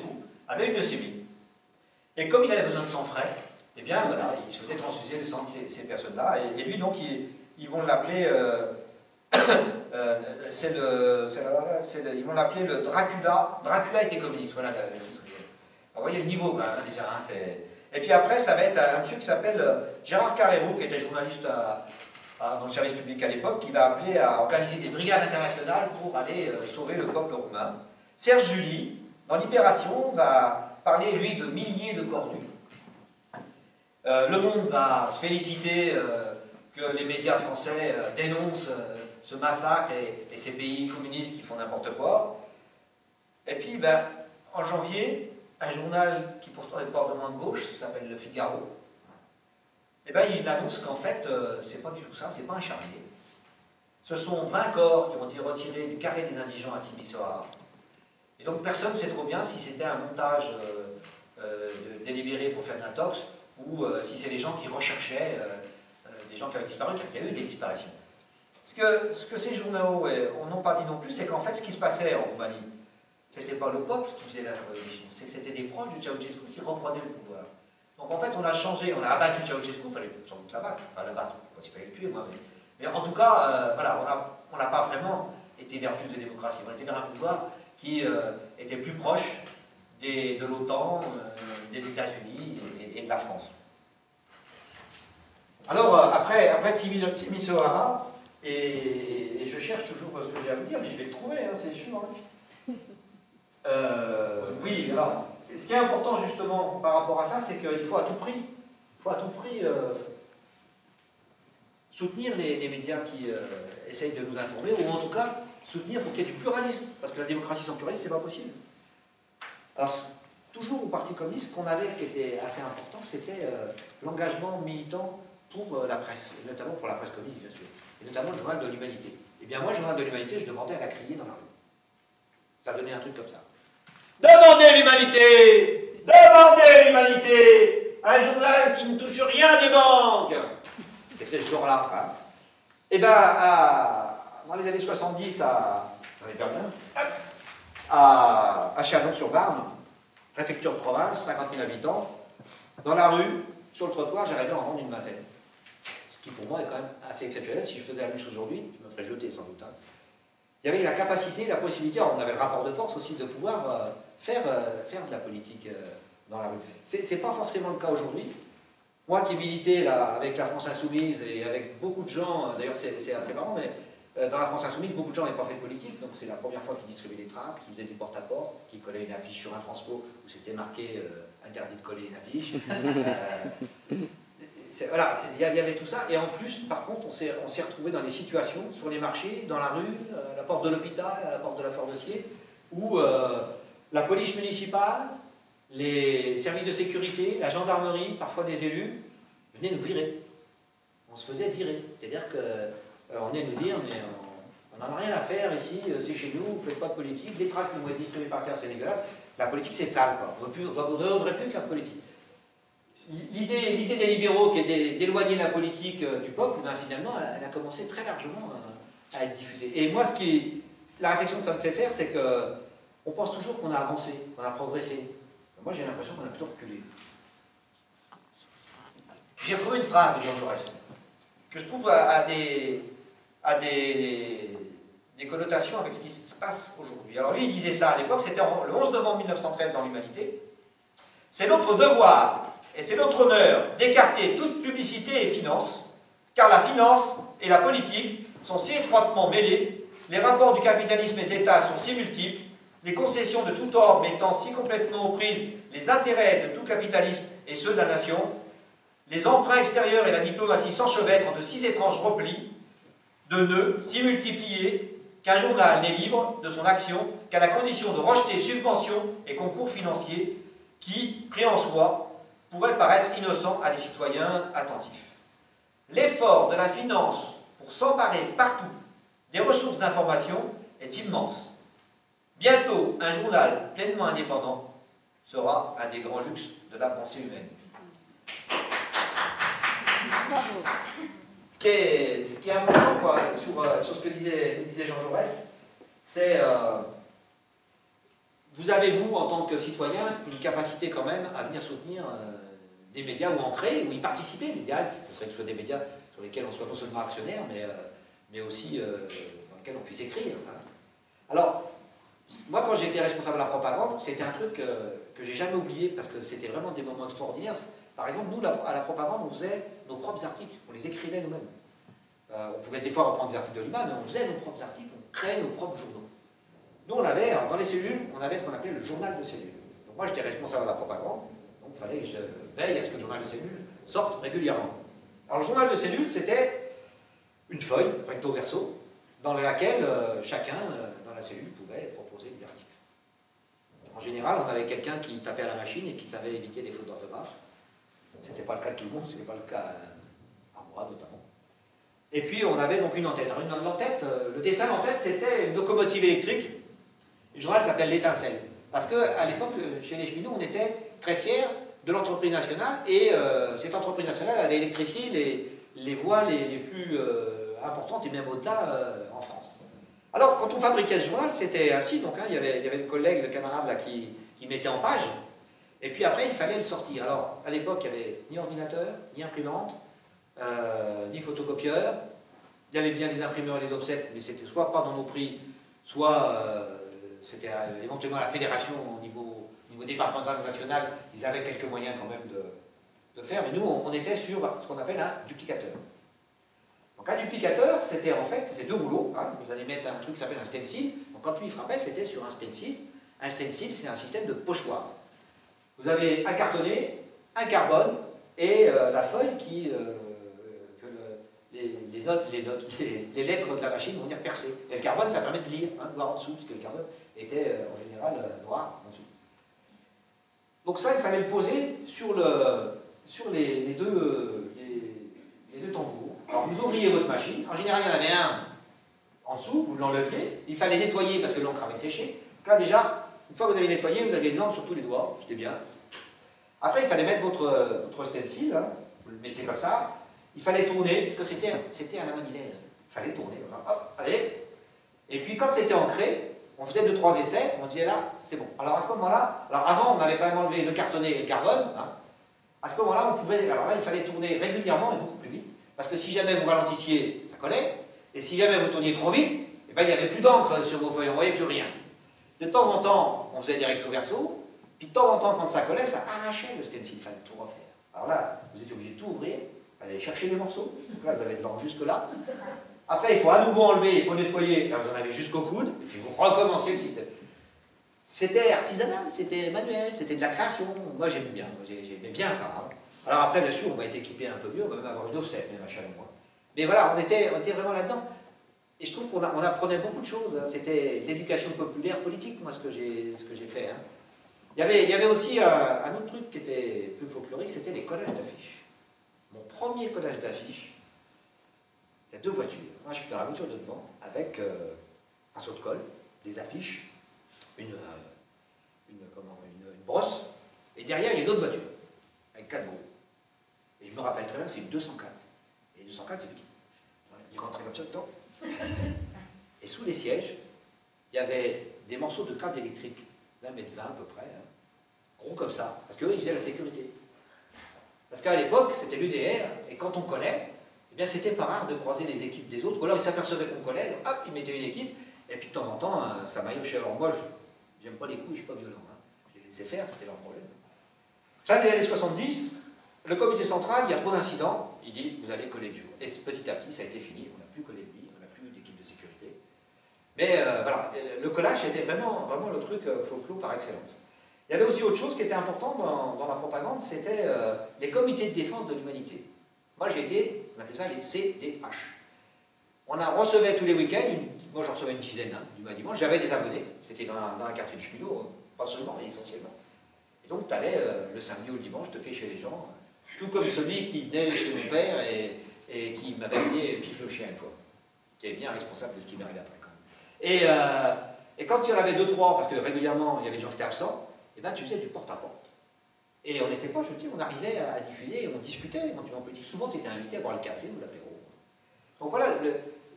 avait une leucémie. Et comme il avait besoin de sang frais, eh bien voilà, il se faisait transfuser le sang de ces personnes-là. Et lui, donc, ils vont l'appeler, ils vont l'appeler le Dracula. Dracula était communiste, voilà. Vous voyez le niveau quand même, hein, déjà. Hein, et puis après, ça va être un monsieur qui s'appelle Gérard Carrero, qui était journaliste dans le service public à l'époque, qui va appeler à organiser des brigades internationales pour aller sauver le peuple roumain. Serge July, dans Libération, va parler, lui, de milliers de corps nus. Le Monde va se féliciter que les médias français dénoncent ce massacre et ces pays communistes qui font n'importe quoi. Et puis, en janvier, un journal qui pourtant n'est pas vraiment de gauche, s'appelle Le Figaro, et il annonce qu'en fait, c'est pas du tout ça, c'est pas un charnier. Ce sont 20 corps qui ont été retirés du carré des indigents à Timișoara. Et donc personne ne sait trop bien si c'était un montage délibéré pour faire de l'intox, ou si c'est les gens qui recherchaient des gens qui avaient disparu, car il y a eu des disparitions. Ce que ces journaux n'ont pas dit non plus, c'est qu'en fait, ce qui se passait en Roumanie, c'était pas le peuple qui faisait la révolution, c'est que c'était des proches de Ceausescu qui reprenaient le pouvoir. Donc en fait, on a changé, on a abattu Ceausescu, il fallait sans doute l'abattre, enfin l'abattre, il fallait le tuer, moi. Mais en tout cas, voilà, on n'a pas vraiment été vers plus de démocratie, on était vers un pouvoir qui était plus proche de l'OTAN, des États-Unis et de la France. Alors, après Timișoara, et je cherche toujours ce que j'ai à vous dire, mais je vais le trouver, hein, c'est sûr. Hein. Oui, alors, ce qui est important justement par rapport à ça, c'est qu'il faut à tout prix, soutenir les médias qui essayent de nous informer, ou en tout cas soutenir pour qu'il y ait du pluralisme, parce que la démocratie sans pluralisme, c'est pas possible. Alors, toujours au Parti communiste, ce qu'on avait qui était assez important, c'était l'engagement militant pour la presse, et notamment pour la presse communiste, bien sûr, et notamment le journal de l'Humanité. Eh bien, moi, le journal de l'Humanité, je demandais à la crier dans la rue. Ça donnait un truc comme ça. Demandez l'Humanité! Demandez l'Humanité! Un journal qui ne touche rien des banques! C'était ce jour-là. Hein. Et bien, dans les années 70, j'en ai perdu un, à Chalon-sur-Marne, préfecture de province, 50 000 habitants, dans la rue, sur le trottoir, j'arrivais à en vendre une vingtaine. Ce qui pour moi est quand même assez exceptionnel. Si je faisais la même chose aujourd'hui, je me ferais jeter sans doute. Hein. Il y avait la capacité, la possibilité, on avait le rapport de force aussi, de pouvoir faire de la politique dans la rue. C'est pas forcément le cas aujourd'hui. Moi qui militais là, avec la France Insoumise et avec beaucoup de gens, d'ailleurs c'est assez marrant, mais dans la France Insoumise, beaucoup de gens n'avaient pas fait de politique, donc c'est la première fois qu'ils distribuaient des tracts, qu'ils faisaient du porte-à-porte, qu'ils collaient une affiche sur un transfo où c'était marqué interdit de coller une affiche. Voilà, il y avait tout ça, et en plus, par contre, on s'est retrouvés dans des situations, sur les marchés, dans la rue, à la porte de l'hôpital, à la porte de la Fort-Dossier, où la police municipale, les services de sécurité, la gendarmerie, parfois des élus, venaient nous virer. On se faisait virer. C'est-à-dire qu'on venait nous dire, mais on n'en a rien à faire ici, c'est chez nous, vous ne faites pas de politique, des tracts qui vont être distribués par terre, c'est dégueulasse. La politique, c'est sale, quoi. On ne devrait plus faire de politique. L'idée des libéraux qui est d'éloigner la politique du peuple, ben, finalement, elle a commencé très largement à être diffusée. Et moi, la réflexion que ça me fait faire, c'est qu'on pense toujours qu'on a avancé, qu'on a progressé. Moi, j'ai l'impression qu'on a plutôt reculé. J'ai retrouvé une phrase de Jean Jaurès, que je trouve a des connotations avec ce qui se passe aujourd'hui. Alors lui, il disait ça à l'époque, c'était le 11 novembre 1913 dans l'Humanité. C'est notre devoir et c'est notre honneur d'écarter toute publicité et finance, car la finance et la politique sont si étroitement mêlées, les rapports du capitalisme et de l'État sont si multiples, les concessions de tout ordre mettant si complètement aux prises les intérêts de tout capitalisme et ceux de la nation, les emprunts extérieurs et la diplomatie s'enchevêtrent de si étranges replis, de nœuds si multipliés, qu'un journal n'est libre de son action qu'à la condition de rejeter subventions et concours financiers qui, pris en soi, pourraient paraître innocents à des citoyens attentifs. L'effort de la finance pour s'emparer partout des ressources d'information est immense. Bientôt, un journal pleinement indépendant sera un des grands luxes de la pensée humaine. Ce qui est important quoi, sur ce que disait Jean Jaurès, c'est vous avez, vous, en tant que citoyen, une capacité quand même à venir soutenir des médias ou en créer, ou y participer. L'idéal, ce serait que ce soit des médias sur lesquels on soit non seulement actionnaire, mais aussi dans lesquels on puisse écrire. Hein. Alors, moi, quand j'ai été responsable de la propagande, c'était un truc que j'ai jamais oublié, parce que c'était vraiment des moments extraordinaires. Par exemple, nous, à la propagande, on faisait nos propres articles, on les écrivait nous-mêmes. On pouvait des fois reprendre des articles de l'IMA, mais on faisait nos propres articles, on créait nos propres journaux. Nous, on avait, dans les cellules, on avait ce qu'on appelait le journal de cellule. Donc moi, j'étais responsable de la propagande, donc il fallait que je veille à ce que le journal de cellule sorte régulièrement. Alors, le journal de cellule, c'était une feuille, recto verso, dans laquelle chacun, dans la cellule, pouvait proposer des articles. En général, on avait quelqu'un qui tapait à la machine et qui savait éviter des fautes d'orthographe. Ce n'était pas le cas de tout le monde, ce n'était pas le cas à moi notamment. Et puis on avait donc une en-tête. Alors une en-tête, le dessin en-tête, c'était une locomotive électrique. Le journal s'appelle l'Étincelle. Parce qu'à l'époque, chez les cheminots, on était très fiers de l'entreprise nationale et cette entreprise nationale avait électrifié les voies les plus importantes et même au-delà en France. Alors quand on fabriquait ce journal, c'était ainsi, donc hein, il y avait le collègue, le camarade là qui mettait en page. Et puis après, il fallait le sortir. Alors, à l'époque, il n'y avait ni ordinateur, ni imprimante, ni photocopieur. Il y avait bien les imprimeurs et les offsets, mais c'était soit pas dans nos prix, soit c'était éventuellement la fédération au niveau départemental ou national. Ils avaient quelques moyens quand même de faire, mais nous, on était sur ce qu'on appelle un duplicateur. Donc un duplicateur, c'était en fait, c'est deux rouleaux. Hein, vous allez mettre un truc qui s'appelle un stencil. Donc quand lui frappait, c'était sur un stencil. Un stencil, c'est un système de pochoir. Vous avez un cartonné, un carbone et la feuille que les les lettres de la machine vont venir percer. Et le carbone, ça permet de lire, hein, de voir en dessous, parce que le carbone était en général noir en dessous. Donc ça, il fallait le poser sur les deux tambours. Alors vous ouvriez votre machine, en général il y en avait un en dessous, vous l'enleviez, il fallait nettoyer parce que l'encre avait séché. Donc là déjà, une fois que vous avez nettoyé, vous aviez de l'encre sur tous les doigts, c'était bien. Après il fallait mettre votre stencil, hein, vous le mettiez comme ça, il fallait tourner, parce que c'était à la manivelle, il fallait tourner, voilà. Hop, allez. Et puis quand c'était ancré, on faisait 2-3 essais, on disait là, c'est bon. Alors à ce moment-là, alors avant on avait quand même enlevé le cartonné et le carbone, hein. À ce moment-là, on pouvait, alors là il fallait tourner régulièrement et beaucoup plus vite, parce que si jamais vous ralentissiez, ça collait, et si jamais vous tourniez trop vite, eh ben, il n'y avait plus d'encre sur vos feuilles, on ne voyait plus rien. De temps en temps, on faisait des recto verso, puis de temps en temps, quand ça collait, ça arrachait le stencil, il fallait tout refaire. Alors là, vous étiez obligé de tout ouvrir, il fallait chercher les morceaux, donc là vous avez de l'encre jusque là. Après, il faut à nouveau enlever, il faut nettoyer, là vous en avez jusqu'au coude, et puis vous recommencez le système. C'était artisanal, c'était manuel, c'était de la création. Moi j'aimais bien, j'aimais bien ça. Hein. Alors après, bien sûr, on va être équipé un peu mieux, on va même avoir une offset, même à Chalon. Mais voilà, on était vraiment là-dedans. Et je trouve qu'on apprenait beaucoup de choses. Hein. C'était l'éducation populaire politique, moi, ce que j'ai fait. Hein. Il y avait aussi un autre truc qui était plus folklorique, c'était les collages d'affiches. Mon premier collage d'affiches, il y a deux voitures. Moi, je suis dans la voiture de devant, avec un seau de colle, des affiches, une brosse, et derrière, il y a une autre voiture, avec 4 gros. Et je me rappelle très bien, c'est une 204. Et 204, c'est petit. Il rentrait comme ça dedans. Et sous les sièges, il y avait des morceaux de câbles électriques, d'1,20 m à peu près, hein, gros comme ça, parce qu'eux, ils faisaient la sécurité. Parce qu'à l'époque, c'était l'UDR, et quand on collait, eh bien, c'était pas rare de croiser les équipes des autres, ou alors ils s'apercevaient qu'on collait, donc, hop, ils mettaient une équipe, et puis de temps en temps, ça maillotchait. Alors moi, j'aime pas les coups, je suis pas violent. Hein. Je les laissais faire, c'était leur problème. Fin des années 70, le comité central, il y a trop d'incidents, il dit, vous allez coller le jour. Et petit à petit, ça a été fini, on n'a plus collé de nuit, on n'a plus d'équipe de sécurité. Mais voilà, le collage était vraiment le truc folklore par excellence. Il y avait aussi autre chose qui était important dans la propagande, c'était les comités de défense de l'humanité. Moi j'ai été, on appelait ça les CDH. On recevait tous les week-ends, moi j'en recevais une dizaine, hein, du dimanche, j'avais des abonnés, c'était dans un quartier de cheminot, pas seulement, mais essentiellement. Et donc tu allais le samedi ou le dimanche toquer chez les gens, tout comme celui qui venait chez mon père et qui m'avait amené Pif le chien une fois, qui est bien responsable de ce qui m'arrive après quand même. Et quand il y en avait 2-3, parce que régulièrement il y avait des gens qui étaient absents, et ben tu faisais du porte-à-porte. Et on n'était pas jetés, on arrivait à diffuser, on discutait éventuellement politique. Souvent tu étais invité à boire le café ou l'apéro. Donc voilà,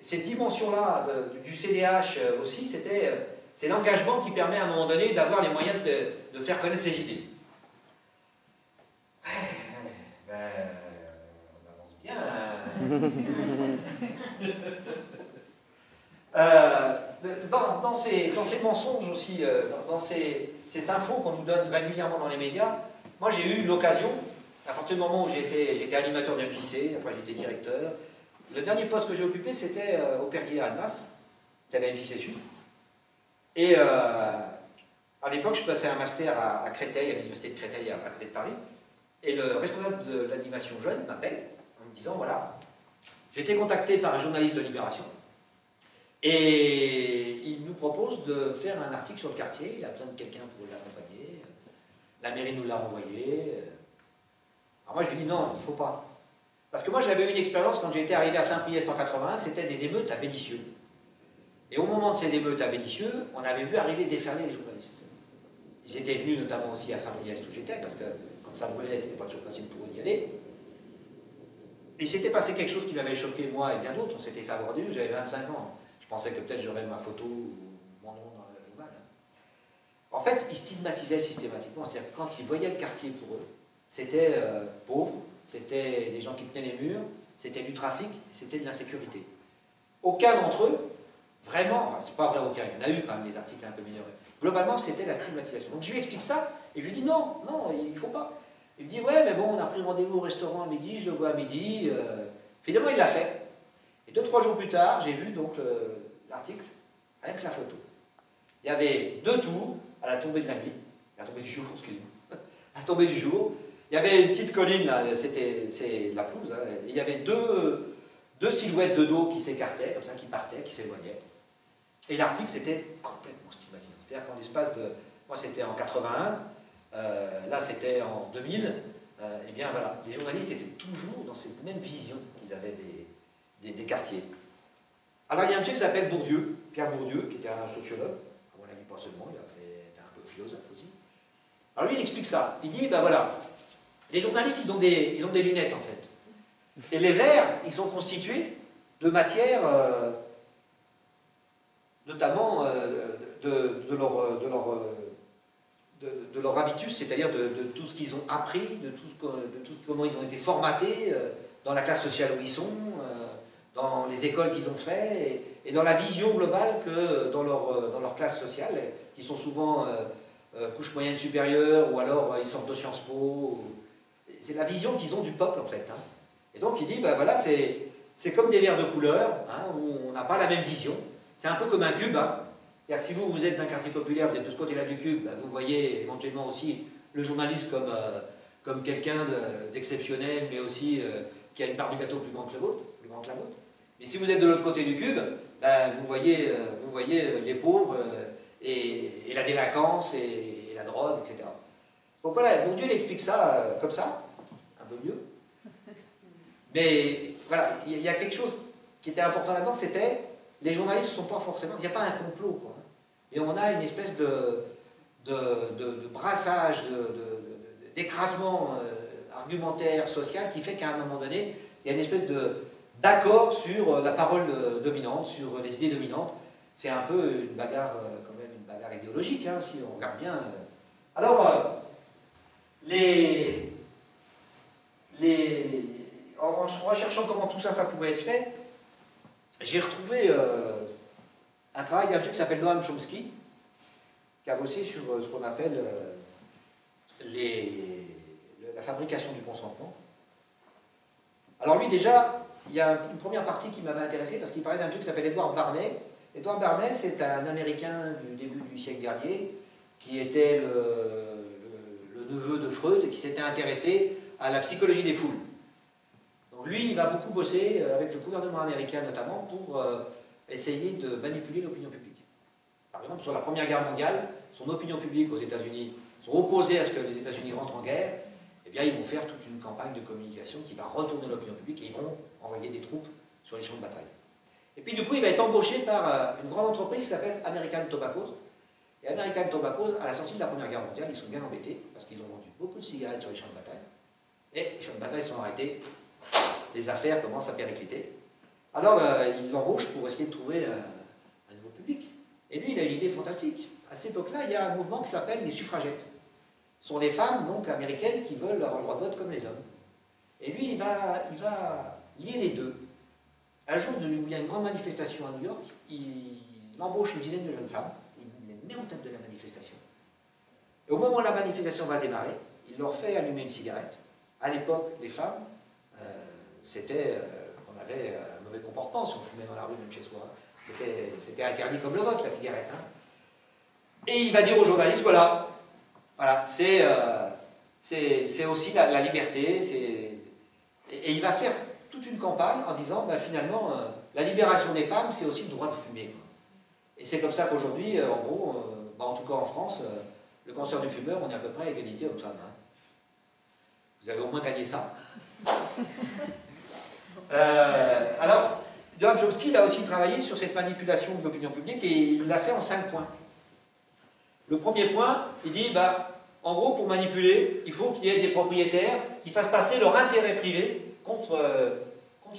cette dimension-là du CDH aussi, c'est l'engagement qui permet à un moment donné d'avoir les moyens de faire connaître ses idées. Ben, on avance bien. Dans ces mensonges aussi, dans cette info qu'on nous donne régulièrement dans les médias, moi j'ai eu l'occasion, à partir du moment où j'étais animateur d'un MJC, après j'étais directeur, le dernier poste que j'ai occupé c'était au Perrier à Annemasse, c'était à la MJC Sud. Et à l'époque je passais un master à Créteil, à l'université de Créteil à côté de Paris, et le responsable de l'animation jeune m'appelle en me disant voilà, j'ai été contacté par un journaliste de Libération, et il nous propose de faire un article sur le quartier, il a besoin de quelqu'un pour l'accompagner, la mairie nous l'a envoyé. Alors moi je lui dis non, il ne faut pas. Parce que moi j'avais eu une expérience quand j'étais arrivé à Saint-Priest en 81, c'était des émeutes à Vénissieux. Et au moment de ces émeutes à Vénissieux, on avait vu arriver déferler les journalistes. Ils étaient venus notamment aussi à Saint-Priest où j'étais, parce que quand ça brûlait, c'était pas toujours facile pour eux d'y aller. Et il s'était passé quelque chose qui m'avait choqué moi et bien d'autres, on s'était fait aborder, j'avais 25 ans. Je pensais que peut-être j'aurais ma photo ou mon nom dans le journal. En fait, ils stigmatisaient systématiquement, c'est-à-dire que quand ils voyaient le quartier pour eux, c'était pauvre, c'était des gens qui tenaient les murs, c'était du trafic, c'était de l'insécurité. Aucun d'entre eux, vraiment, enfin c'est pas vrai aucun, il y en a eu quand même des articles un peu minorés. Globalement, c'était la stigmatisation. Donc je lui explique ça, et je lui dis non, il ne faut pas. Il me dit ouais, mais bon, on a pris rendez-vous au restaurant à midi, je le vois à midi. Finalement, il l'a fait. Et 2-3 jours plus tard, j'ai vu donc l'article avec la photo. Il y avait 2 tours à la tombée de la nuit, à la tombée du jour, excusez-moi, à la tombée du jour. Il y avait une petite colline, là, c'est la Pelouse, hein, il y avait deux deux silhouettes de dos qui s'écartaient, comme ça, qui partaient, qui s'éloignaient. Et l'article, c'était complètement stigmatisant. C'est-à-dire qu'en l'espace de... Moi, c'était en 81, là, c'était en 2000. Eh bien, voilà, les journalistes étaient toujours dans cette même vision qu'ils avaient des quartiers. Alors, il y a un monsieur qui s'appelle Bourdieu, Pierre Bourdieu, qui était un sociologue, à mon avis, pas seulement, il était un peu philosophe aussi. Alors, lui, il explique ça. Il dit, ben voilà, les journalistes, ils ont des lunettes, en fait. Et les verres, ils sont constitués de matière, notamment de leur habitus, c'est-à-dire de tout ce qu'ils ont appris, de tout comment ils ont été formatés dans la classe sociale où ils sont, dans les écoles qu'ils ont fait, et dans la vision globale que dans leur classe sociale, qui sont souvent couche moyenne supérieure, ou alors ils sortent de Sciences Po. C'est la vision qu'ils ont du peuple, en fait. Hein. Et donc il dit, ben voilà, c'est comme des verres de couleur, hein, où on n'a pas la même vision. C'est un peu comme un cube. Hein. C'est-à-dire que si vous êtes d'un quartier populaire, vous êtes de ce côté-là du cube, ben vous voyez éventuellement aussi le journaliste comme quelqu'un d'exceptionnel, mais aussi qui a une part du gâteau plus grande que la vôtre. Mais si vous êtes de l'autre côté du cube, ben vous voyez les pauvres et la délinquance et la drogue, etc. Donc voilà, Bourdieu explique ça comme ça, un peu mieux. Mais voilà, il y a quelque chose qui était important là-dedans, c'était les journalistes ne sont pas forcément... Il n'y a pas un complot, quoi. Et on a une espèce de brassage, d'écrasement argumentaire, social, qui fait qu'à un moment donné, il y a une espèce d'accord sur la parole dominante, sur les idées dominantes. C'est un peu une bagarre, quand même, une bagarre idéologique, hein, si on regarde bien. Alors, en recherchant comment tout ça pouvait être fait, j'ai retrouvé un travail d'un monsieur qui s'appelle Noam Chomsky, qui a bossé sur ce qu'on appelle la fabrication du consentement. Alors lui déjà, il y a une première partie qui m'avait intéressé parce qu'il parlait d'un monsieur qui s'appelle Edward Barney. Edward Barney, c'est un Américain du début du siècle dernier qui était le neveu de Freud et qui s'était intéressé à la psychologie des foules. Donc lui, il va beaucoup bosser avec le gouvernement américain notamment pour essayer de manipuler l'opinion publique. Par exemple, sur la Première Guerre mondiale, son opinion publique aux États-Unis sont opposés à ce que les États-Unis rentrent en guerre. Eh bien, ils vont faire toute une campagne de communication qui va retourner l'opinion publique et ils vont envoyer des troupes sur les champs de bataille. Et puis, du coup, il va être embauché par une grande entreprise qui s'appelle American Tobacco. Et American Tobacco, à la sortie de la Première Guerre mondiale, ils sont bien embêtés parce qu'ils ont vendu beaucoup de cigarettes sur les champs de bataille. Et les champs de bataille sont arrêtés, les affaires commencent à péricliter. Alors, ils l'embauchent pour essayer de trouver un nouveau public. Et lui, il a une idée fantastique. À cette époque-là, il y a un mouvement qui s'appelle les suffragettes. Ce sont les femmes, donc, américaines qui veulent avoir le droit de vote comme les hommes. Et lui, il va lier les deux. Un jour, il y a une grande manifestation à New York, il embauche une dizaine de jeunes femmes, il les met en tête de la manifestation. Et au moment où la manifestation va démarrer, il leur fait allumer une cigarette. À l'époque, les femmes, on avait un mauvais comportement si on fumait dans la rue, même chez soi. C'était interdit comme le vote, la cigarette. Hein. Et il va dire aux journalistes, voilà, c'est aussi la liberté, et il va faire toute une campagne en disant, ben, finalement, la libération des femmes, c'est aussi le droit de fumer. Quoi. Et c'est comme ça qu'aujourd'hui, en gros, en tout cas en France, le cancer du fumeur, on est à peu près à égalité homme-femme. Hein. Vous avez au moins gagné ça. Alors, Noam Chomsky il a aussi travaillé sur cette manipulation de l'opinion publique et il l'a fait en 5 points. Le premier point, il dit, en gros, pour manipuler, il faut qu'il y ait des propriétaires qui fassent passer leur intérêt privé contre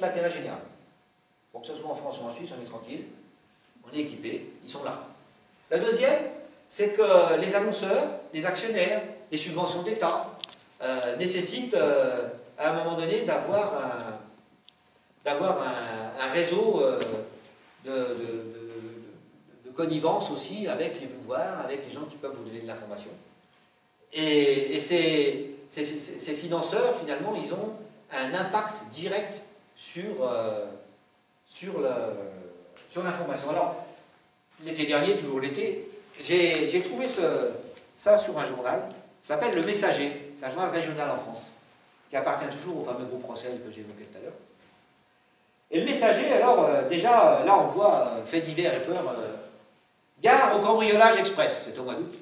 l'intérêt général. Bon, que ce soit en France ou en Suisse, on est tranquille, on est équipé, ils sont là. La deuxième, c'est que les annonceurs, les actionnaires, les subventions d'État nécessitent à un moment donné d'avoir un réseau de connivence aussi avec les pouvoirs, avec les gens qui peuvent vous donner de l'information. Et ces financeurs, finalement, ils ont un impact direct sur l'information. Alors, l'été dernier, toujours l'été, j'ai trouvé ça sur un journal, ça s'appelle Le Messager, c'est un journal régional en France, qui appartient toujours au fameux groupe Rossel que j'ai évoqué tout à l'heure. Et le Messager, alors, déjà, là on voit fait divers et peur. Gare au cambriolage express, c'est au mois d'août.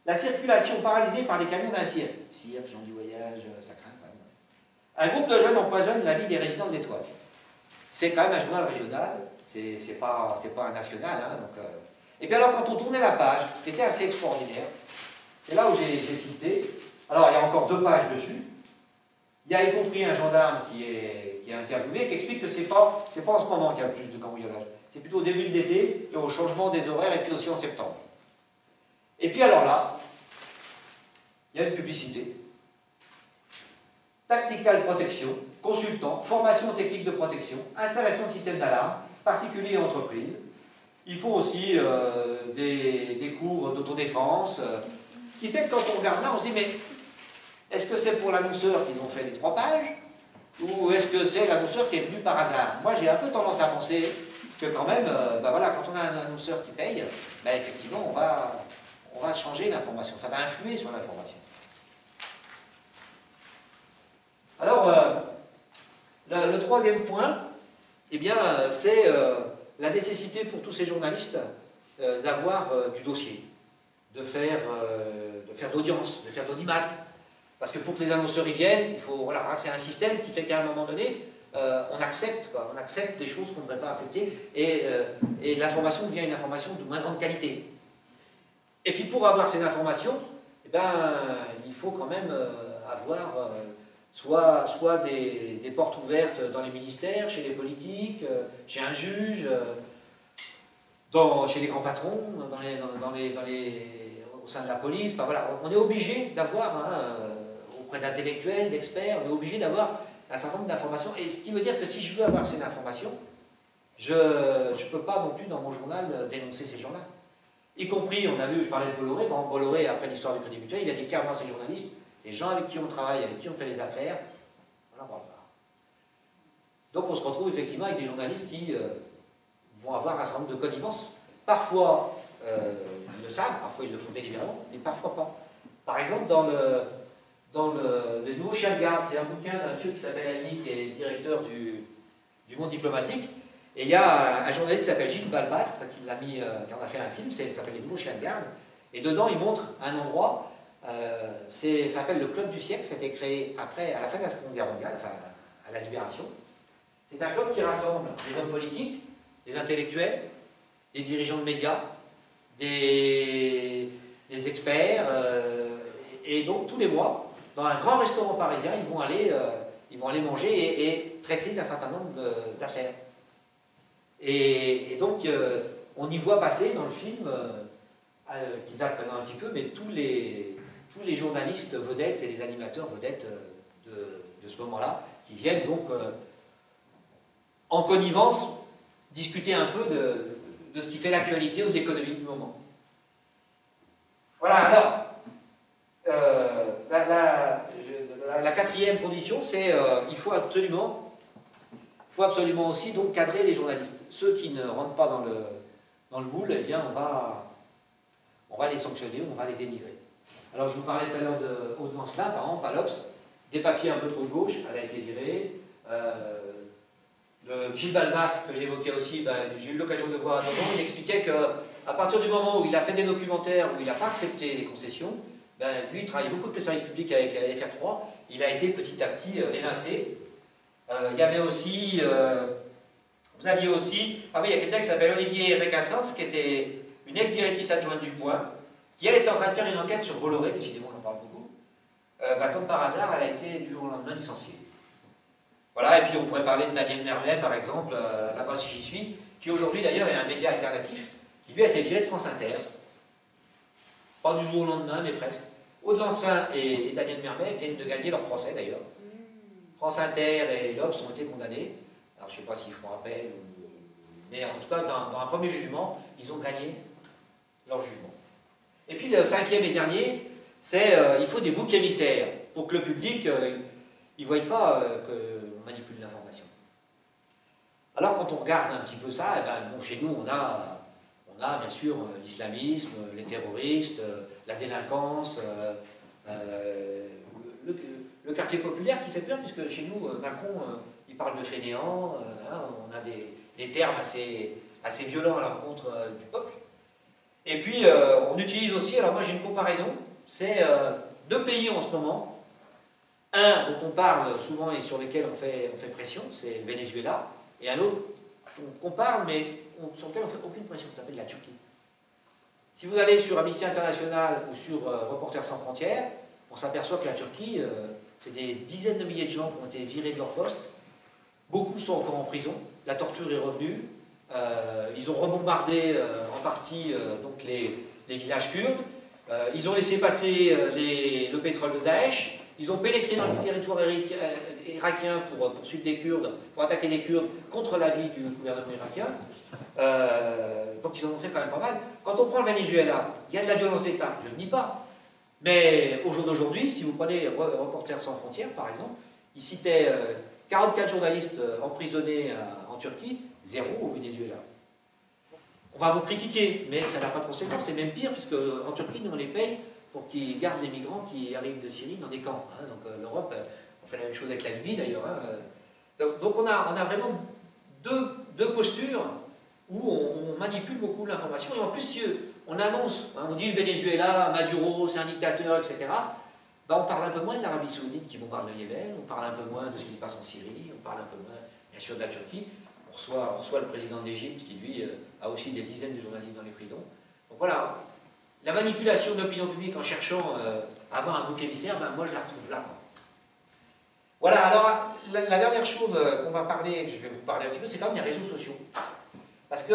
La circulation paralysée par des camions d'un cirque. Cirque, gens du voyage, ça craint quand même. Un groupe de jeunes empoisonne la vie des résidents de l'Étoile. C'est quand même un journal régional, c'est pas un national. Hein, donc, Et puis alors, quand on tournait la page, c'était assez extraordinaire. C'est là où j'ai tilté. Alors, il y a encore 2 pages dessus. Il y a y compris un gendarme qui est interviewé, qui explique que c'est pas en ce moment qu'il y a le plus de cambriolage. C'est plutôt au début de l'été, et au changement des horaires, et puis aussi en septembre. Et puis alors là, il y a une publicité. Tactical Protection, consultant, formation technique de protection, installation de système d'alarme, particuliers et entreprises. Ils font aussi des cours d'autodéfense, qui fait que quand on regarde là, on se dit, mais est-ce que c'est pour l'annonceur qu'ils ont fait les 3 pages, ou est-ce que c'est l'annonceur qui est venu par hasard? Moi, j'ai un peu tendance à penser que quand même, voilà, quand on a un annonceur qui paye, effectivement, on va changer l'information, ça va influer sur l'information. Alors, le 3e point, eh bien, c'est la nécessité pour tous ces journalistes d'avoir du dossier, de faire de l'audience, de faire de l'audimat. Parce que pour que les annonceurs y viennent, il faut, voilà, c'est un système qui fait qu'à un moment donné, on accepte des choses qu'on ne devrait pas accepter, et l'information devient une information de moins grande qualité. Et puis pour avoir ces informations, eh ben, il faut quand même avoir soit des portes ouvertes dans les ministères, chez les politiques, chez un juge, chez les grands patrons, au sein de la police. Enfin, voilà, on est obligé d'avoir, auprès d'intellectuels, d'experts, on est obligé d'avoir un certain nombre d'informations. Et ce qui veut dire que si je veux avoir ces informations, je ne peux pas non plus dans mon journal dénoncer ces gens-là. Y compris, on a vu, je parlais de Bolloré, bon, Bolloré, après l'histoire du Crédit Mutuel, il a dit clairement à ses journalistes, les gens avec qui on travaille, avec qui on fait les affaires, on n'en parle pas. Donc on se retrouve effectivement avec des journalistes qui vont avoir un certain nombre de connivences. Parfois, ils le savent, parfois ils le font délibérément, mais parfois pas. Par exemple, dans le nouveau chien de garde, c'est un bouquin d'un monsieur qui s'appelle Annie, qui est directeur du Monde diplomatique, et il y a un journaliste qui s'appelle Gilles Balbastre, qui en a fait un film, ça s'appelle Les Nouveaux Chiens de Garde, et dedans il montre un endroit, ça s'appelle le Club du siècle, c'était créé à la fin de la Seconde Guerre mondiale, enfin à la Libération. C'est un club qui rassemble des hommes politiques, des intellectuels, des dirigeants de médias, des experts, et donc tous les mois, dans un grand restaurant parisien, ils vont aller manger et traiter d'un certain nombre d'affaires. Et donc, on y voit passer dans le film, qui date maintenant un petit peu, mais tous les journalistes vedettes et les animateurs vedettes de ce moment-là, qui viennent donc en connivence discuter un peu de ce qui fait l'actualité ou de l'économie du moment. Voilà, alors, la 4e condition, c'est il faut absolument aussi donc cadrer les journalistes. Ceux qui ne rentrent pas dans le moule, eh bien on va les sanctionner, on va les dénigrer. Alors je vous parlais tout à l'heure de Aude Lancelin, par exemple, à l'Obs, des papiers un peu trop de gauche, elle a été virée. Le Gilles Balbastre, que j'évoquais aussi, j'ai eu l'occasion de voir à Nogent, il expliquait qu'à partir du moment où il a fait des documentaires, où il n'a pas accepté les concessions, lui il travaillait beaucoup avec le service public avec FR3, il a été petit à petit évincé. Il y avait aussi, vous aviez aussi, il y a quelqu'un qui s'appelle Olivier Récassens, qui était une ex-directrice adjointe du Point, qui elle était en train de faire une enquête sur Bolloré, décidément on en parle beaucoup, comme par hasard, elle a été du jour au lendemain licenciée. Voilà, et puis on pourrait parler de Daniel Mermet, par exemple, là-bas si j'y suis, qui aujourd'hui d'ailleurs est un média alternatif, qui lui a été viré de France Inter. Pas du jour au lendemain, mais presque. Aude Lancelin et Daniel Mermet viennent de gagner leur procès d'ailleurs. France Inter et l'Obs ont été condamnés. Alors je ne sais pas s'ils font appel, mais en tout cas, dans un premier jugement, ils ont gagné leur jugement. Et puis le 5e et dernier, c'est il faut des boucs émissaires pour que le public ne voie pas qu'on manipule l'information. Alors quand on regarde un petit peu ça, chez nous on a bien sûr l'islamisme, les terroristes, la délinquance, le quartier populaire qui fait peur, puisque chez nous, Macron, qui parlent de fainéants, hein, on a des termes assez violents à l'encontre du peuple. Et puis, on utilise aussi, alors moi j'ai une comparaison, c'est deux pays en ce moment, un dont on parle souvent et sur lequel on fait pression, c'est le Venezuela, et un autre qu'on parle mais sur lequel on ne fait aucune pression, ça s'appelle la Turquie. Si vous allez sur Amnesty International ou sur Reporters sans frontières, on s'aperçoit que la Turquie, c'est des dizaines de milliers de gens qui ont été virés de leur poste, beaucoup sont encore en prison, la torture est revenue, ils ont rebombardé en partie donc les villages kurdes, ils ont laissé passer le pétrole de Daesh, ils ont pénétré dans le territoire irakien pour poursuivre des Kurdes, pour attaquer des Kurdes contre l'avis du gouvernement irakien. Donc ils en ont fait quand même pas mal. Quand on prend le Venezuela, il y a de la violence d'État, je ne nie pas. Mais au jour d'aujourd'hui, si vous prenez Reporters sans frontières, par exemple, il citait 44 journalistes emprisonnés en Turquie, 0 au Venezuela. On va vous critiquer, mais ça n'a pas de conséquences, c'est même pire, puisque en Turquie, nous on les paye pour qu'ils gardent les migrants qui arrivent de Syrie dans des camps. Hein. Donc l'Europe, on fait la même chose avec la Libye d'ailleurs. Hein. Donc on a vraiment deux postures où on manipule beaucoup l'information, et en plus si on annonce, hein, on dit le Venezuela, Maduro, c'est un dictateur, etc. Ben, on parle un peu moins de l'Arabie Saoudite qui bombarde le Yémen, on parle un peu moins de ce qui passe en Syrie, on parle un peu moins, bien sûr, de la Turquie. On reçoit le président d'Égypte qui, lui, a aussi des dizaines de journalistes dans les prisons. Donc voilà, la manipulation de l'opinion publique en cherchant à avoir un bouc émissaire, ben, moi je la retrouve là. Voilà, alors la dernière chose qu'on va parler, je vais vous parler un petit peu, c'est quand même les réseaux sociaux. Parce que,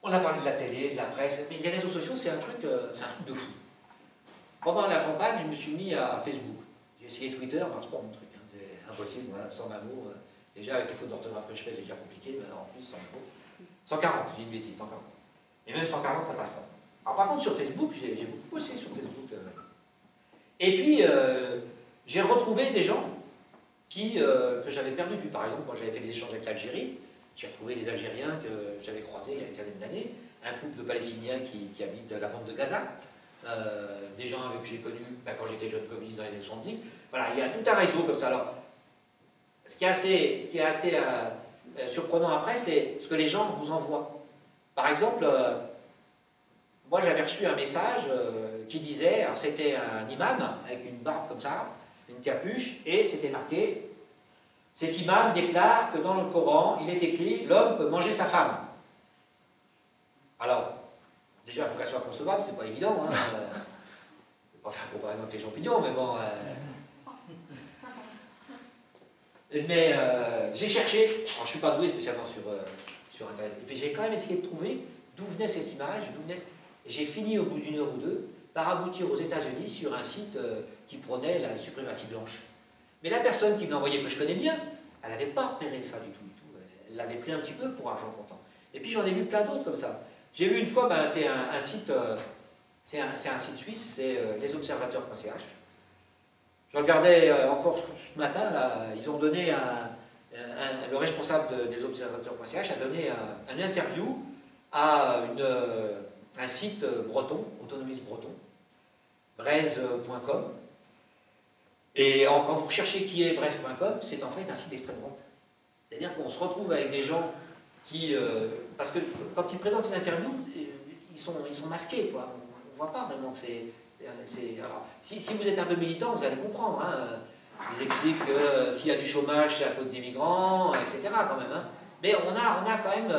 on a parlé de la télé, de la presse, mais les réseaux sociaux, c'est un truc de fou. Pendant la campagne, je me suis mis à Facebook. J'ai essayé Twitter, c'est pas mon truc, hein, c'est impossible, voilà, 100 mots. Déjà, avec les fautes d'orthographe que je fais, c'est déjà compliqué, mais alors en plus, 100 mots. 140, j'ai une bêtise, 140. Et même 140, ça passe pas. Alors par contre, sur Facebook, j'ai beaucoup bossé sur Facebook. Et puis, j'ai retrouvé des gens que j'avais perdu de vue. Par exemple, moi j'avais fait des échanges avec l'Algérie, j'ai retrouvé des Algériens que j'avais croisés il y a une quinzaine d'années, un couple de Palestiniens qui habitent la bande de Gaza, des gens avec que j'ai connus quand j'étais jeune communiste dans les années 70. Voilà, il y a tout un réseau comme ça. Alors, ce qui est assez surprenant après, c'est ce que les gens vous envoient. Par exemple, moi j'avais reçu un message qui disait, alors c'était un imam avec une barbe comme ça, une capuche, et c'était marqué: cet imam déclare que dans le Coran, il est écrit « l'homme peut manger sa femme ». Alors, déjà, il faut qu'elle soit concevable, c'est pas évident. Hein. Je ne vais pas faire comparaison avec les champignons, mais bon... Mais j'ai cherché, alors je ne suis pas doué spécialement sur Internet, mais j'ai quand même essayé de trouver d'où venait cette image, et j'ai fini au bout d'une heure ou deux par aboutir aux États-Unis sur un site qui prônait la suprématie blanche. Mais la personne qui me l'a envoyé, que je connais bien, elle n'avait pas repéré ça du tout. Elle l'avait pris un petit peu pour argent comptant. Et puis j'en ai vu plein d'autres comme ça. J'ai vu une fois, ben, c'est un site suisse, c'est lesobservateurs.ch. Je regardais encore ce matin, là, ils ont donné le responsable des observateurs.ch a donné une interview à un site breton, autonomiste breton, braise.com. Et quand vous recherchez qui est braise.com, c'est en fait un site d'extrême droite. C'est-à-dire qu'on se retrouve avec des gens qui... parce que quand ils présentent une interview, ils sont masqués, quoi. On ne voit pas vraiment que c'est... Alors, si vous êtes un peu militant, vous allez comprendre. Hein. Ils expliquent que s'il y a du chômage, c'est à cause des migrants, etc. quand même. Hein. Mais on a quand même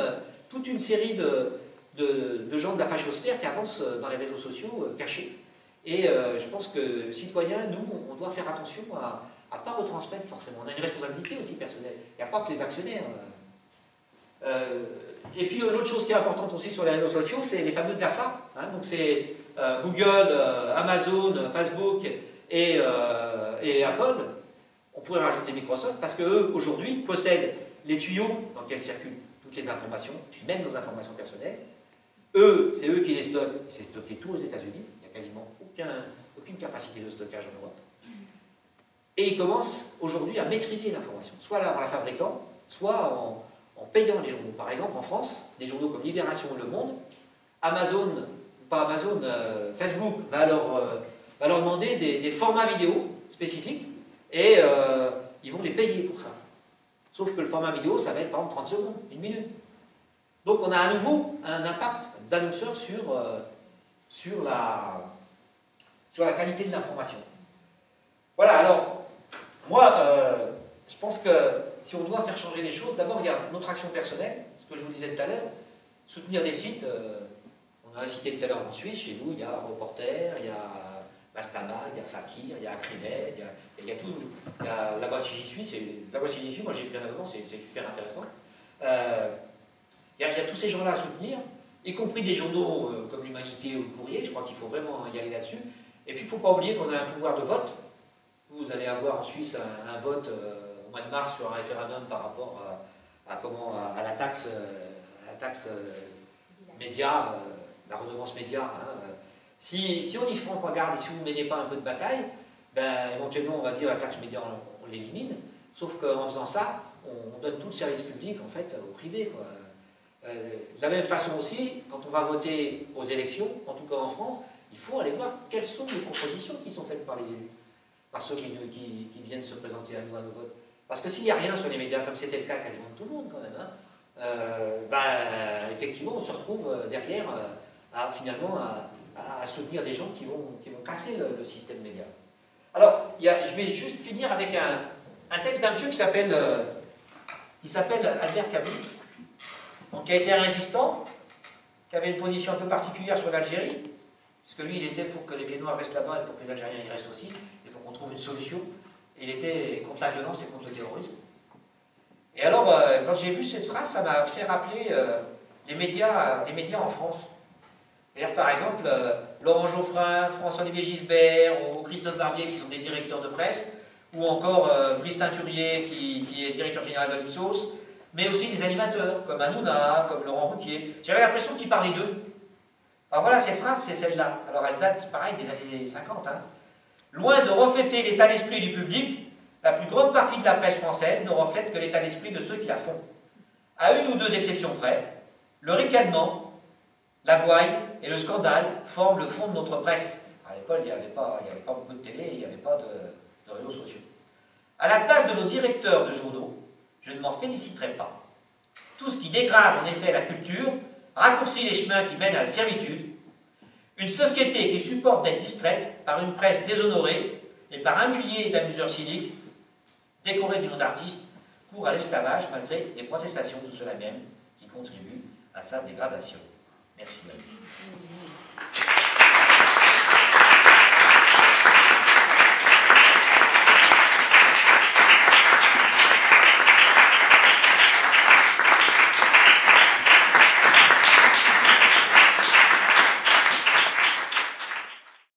toute une série de gens de la fachosphère qui avancent dans les réseaux sociaux cachés. Et je pense que, citoyens, nous, on doit faire attention à ne pas retransmettre forcément. On a une responsabilité aussi personnelle. Il n'y a pas que les actionnaires. Et puis, l'autre chose qui est importante aussi sur les réseaux sociaux, c'est les fameux GAFA. Hein. Donc, c'est Google, Amazon, Facebook et Apple. On pourrait rajouter Microsoft parce qu'eux, aujourd'hui, possèdent les tuyaux dans lesquels circulent toutes les informations, même nos informations personnelles. C'est eux qui les stockent. C'est stocké tout aux États-Unis. Il n'y a quasiment aucune capacité de stockage en Europe. Et ils commencent aujourd'hui à maîtriser l'information, soit en la fabriquant, soit en payant les journaux. Par exemple, en France, des journaux comme Libération ou Le Monde, Facebook va leur demander des formats vidéo spécifiques et ils vont les payer pour ça. Sauf que le format vidéo, ça va être par exemple 30 secondes, 1 minute. Donc on a à nouveau un impact d'annonceur sur la qualité de l'information. Voilà, alors, moi, je pense que si on doit faire changer les choses, d'abord il y a notre action personnelle, ce que je vous disais tout à l'heure, soutenir des sites, on a cité tout à l'heure en Suisse, chez nous, il y a Reporter, il y a Bastama, il y a Fakir, il y a Acrimed, il y a tout. Il y a là-bas si j'y suis, moi j'ai pris un abonnement, c'est super intéressant. Il y a tous ces gens-là à soutenir, y compris des journaux comme l'Humanité ou le Courrier, je crois qu'il faut vraiment y aller là-dessus. Et puis il ne faut pas oublier qu'on a un pouvoir de vote. Vous allez avoir en Suisse un vote au mois de mars sur un référendum par rapport à la taxe média, la redevance média. Hein. Si on n'y prend pas garde et si vous ne menez pas un peu de bataille, ben, éventuellement on va dire la taxe média on l'élimine, sauf qu'en faisant ça, on donne tout le service public en fait au privé, quoi. De la même façon aussi, quand on va voter aux élections, en tout cas en France, il faut aller voir quelles sont les propositions qui sont faites par les élus, par ceux qui viennent se présenter à nos votes. Parce que s'il n'y a rien sur les médias, comme c'était le cas quasiment de tout le monde quand même, hein, effectivement on se retrouve derrière finalement à soutenir des gens qui vont casser le système média. Alors, je vais juste finir avec un texte d'un monsieur qui s'appelle Albert Camus, donc, qui a été un résistant, qui avait une position un peu particulière sur l'Algérie, parce que lui, il était pour que les pieds noirs restent là-bas et pour que les Algériens y restent aussi, et pour qu'on trouve une solution. Et il était contre la violence et contre le terrorisme. Et alors, quand j'ai vu cette phrase, ça m'a fait rappeler les médias en France. C'est-à-dire, par exemple, Laurent Geoffrin, François-Olivier Gisbert ou Christophe Barbier, qui sont des directeurs de presse, ou encore Brice Teinturier, qui est directeur général de l'Ipsos, mais aussi des animateurs, comme Hanouna, comme Laurent Ruquier. J'avais l'impression qu'ils parlaient d'eux. Alors voilà, cette phrase, c'est celle-là. Alors elle date, pareil, des années 50. Hein. Loin de refléter l'état d'esprit du public, la plus grande partie de la presse française ne reflète que l'état d'esprit de ceux qui la font. À une ou deux exceptions près, le ricanement, la gouaille et le scandale forment le fond de notre presse. À l'époque, il n'y avait pas beaucoup de télé, il n'y avait pas de réseaux sociaux. À la place de nos directeurs de journaux, je ne m'en féliciterai pas. Tout ce qui dégrade en effet la culture, raccourcit les chemins qui mènent à la servitude, une société qui supporte d'être distraite par une presse déshonorée et par un millier d'amuseurs cyniques, décorés du nom d'artistes, court à l'esclavage malgré les protestations de ceux-là même qui contribuent à sa dégradation. Merci.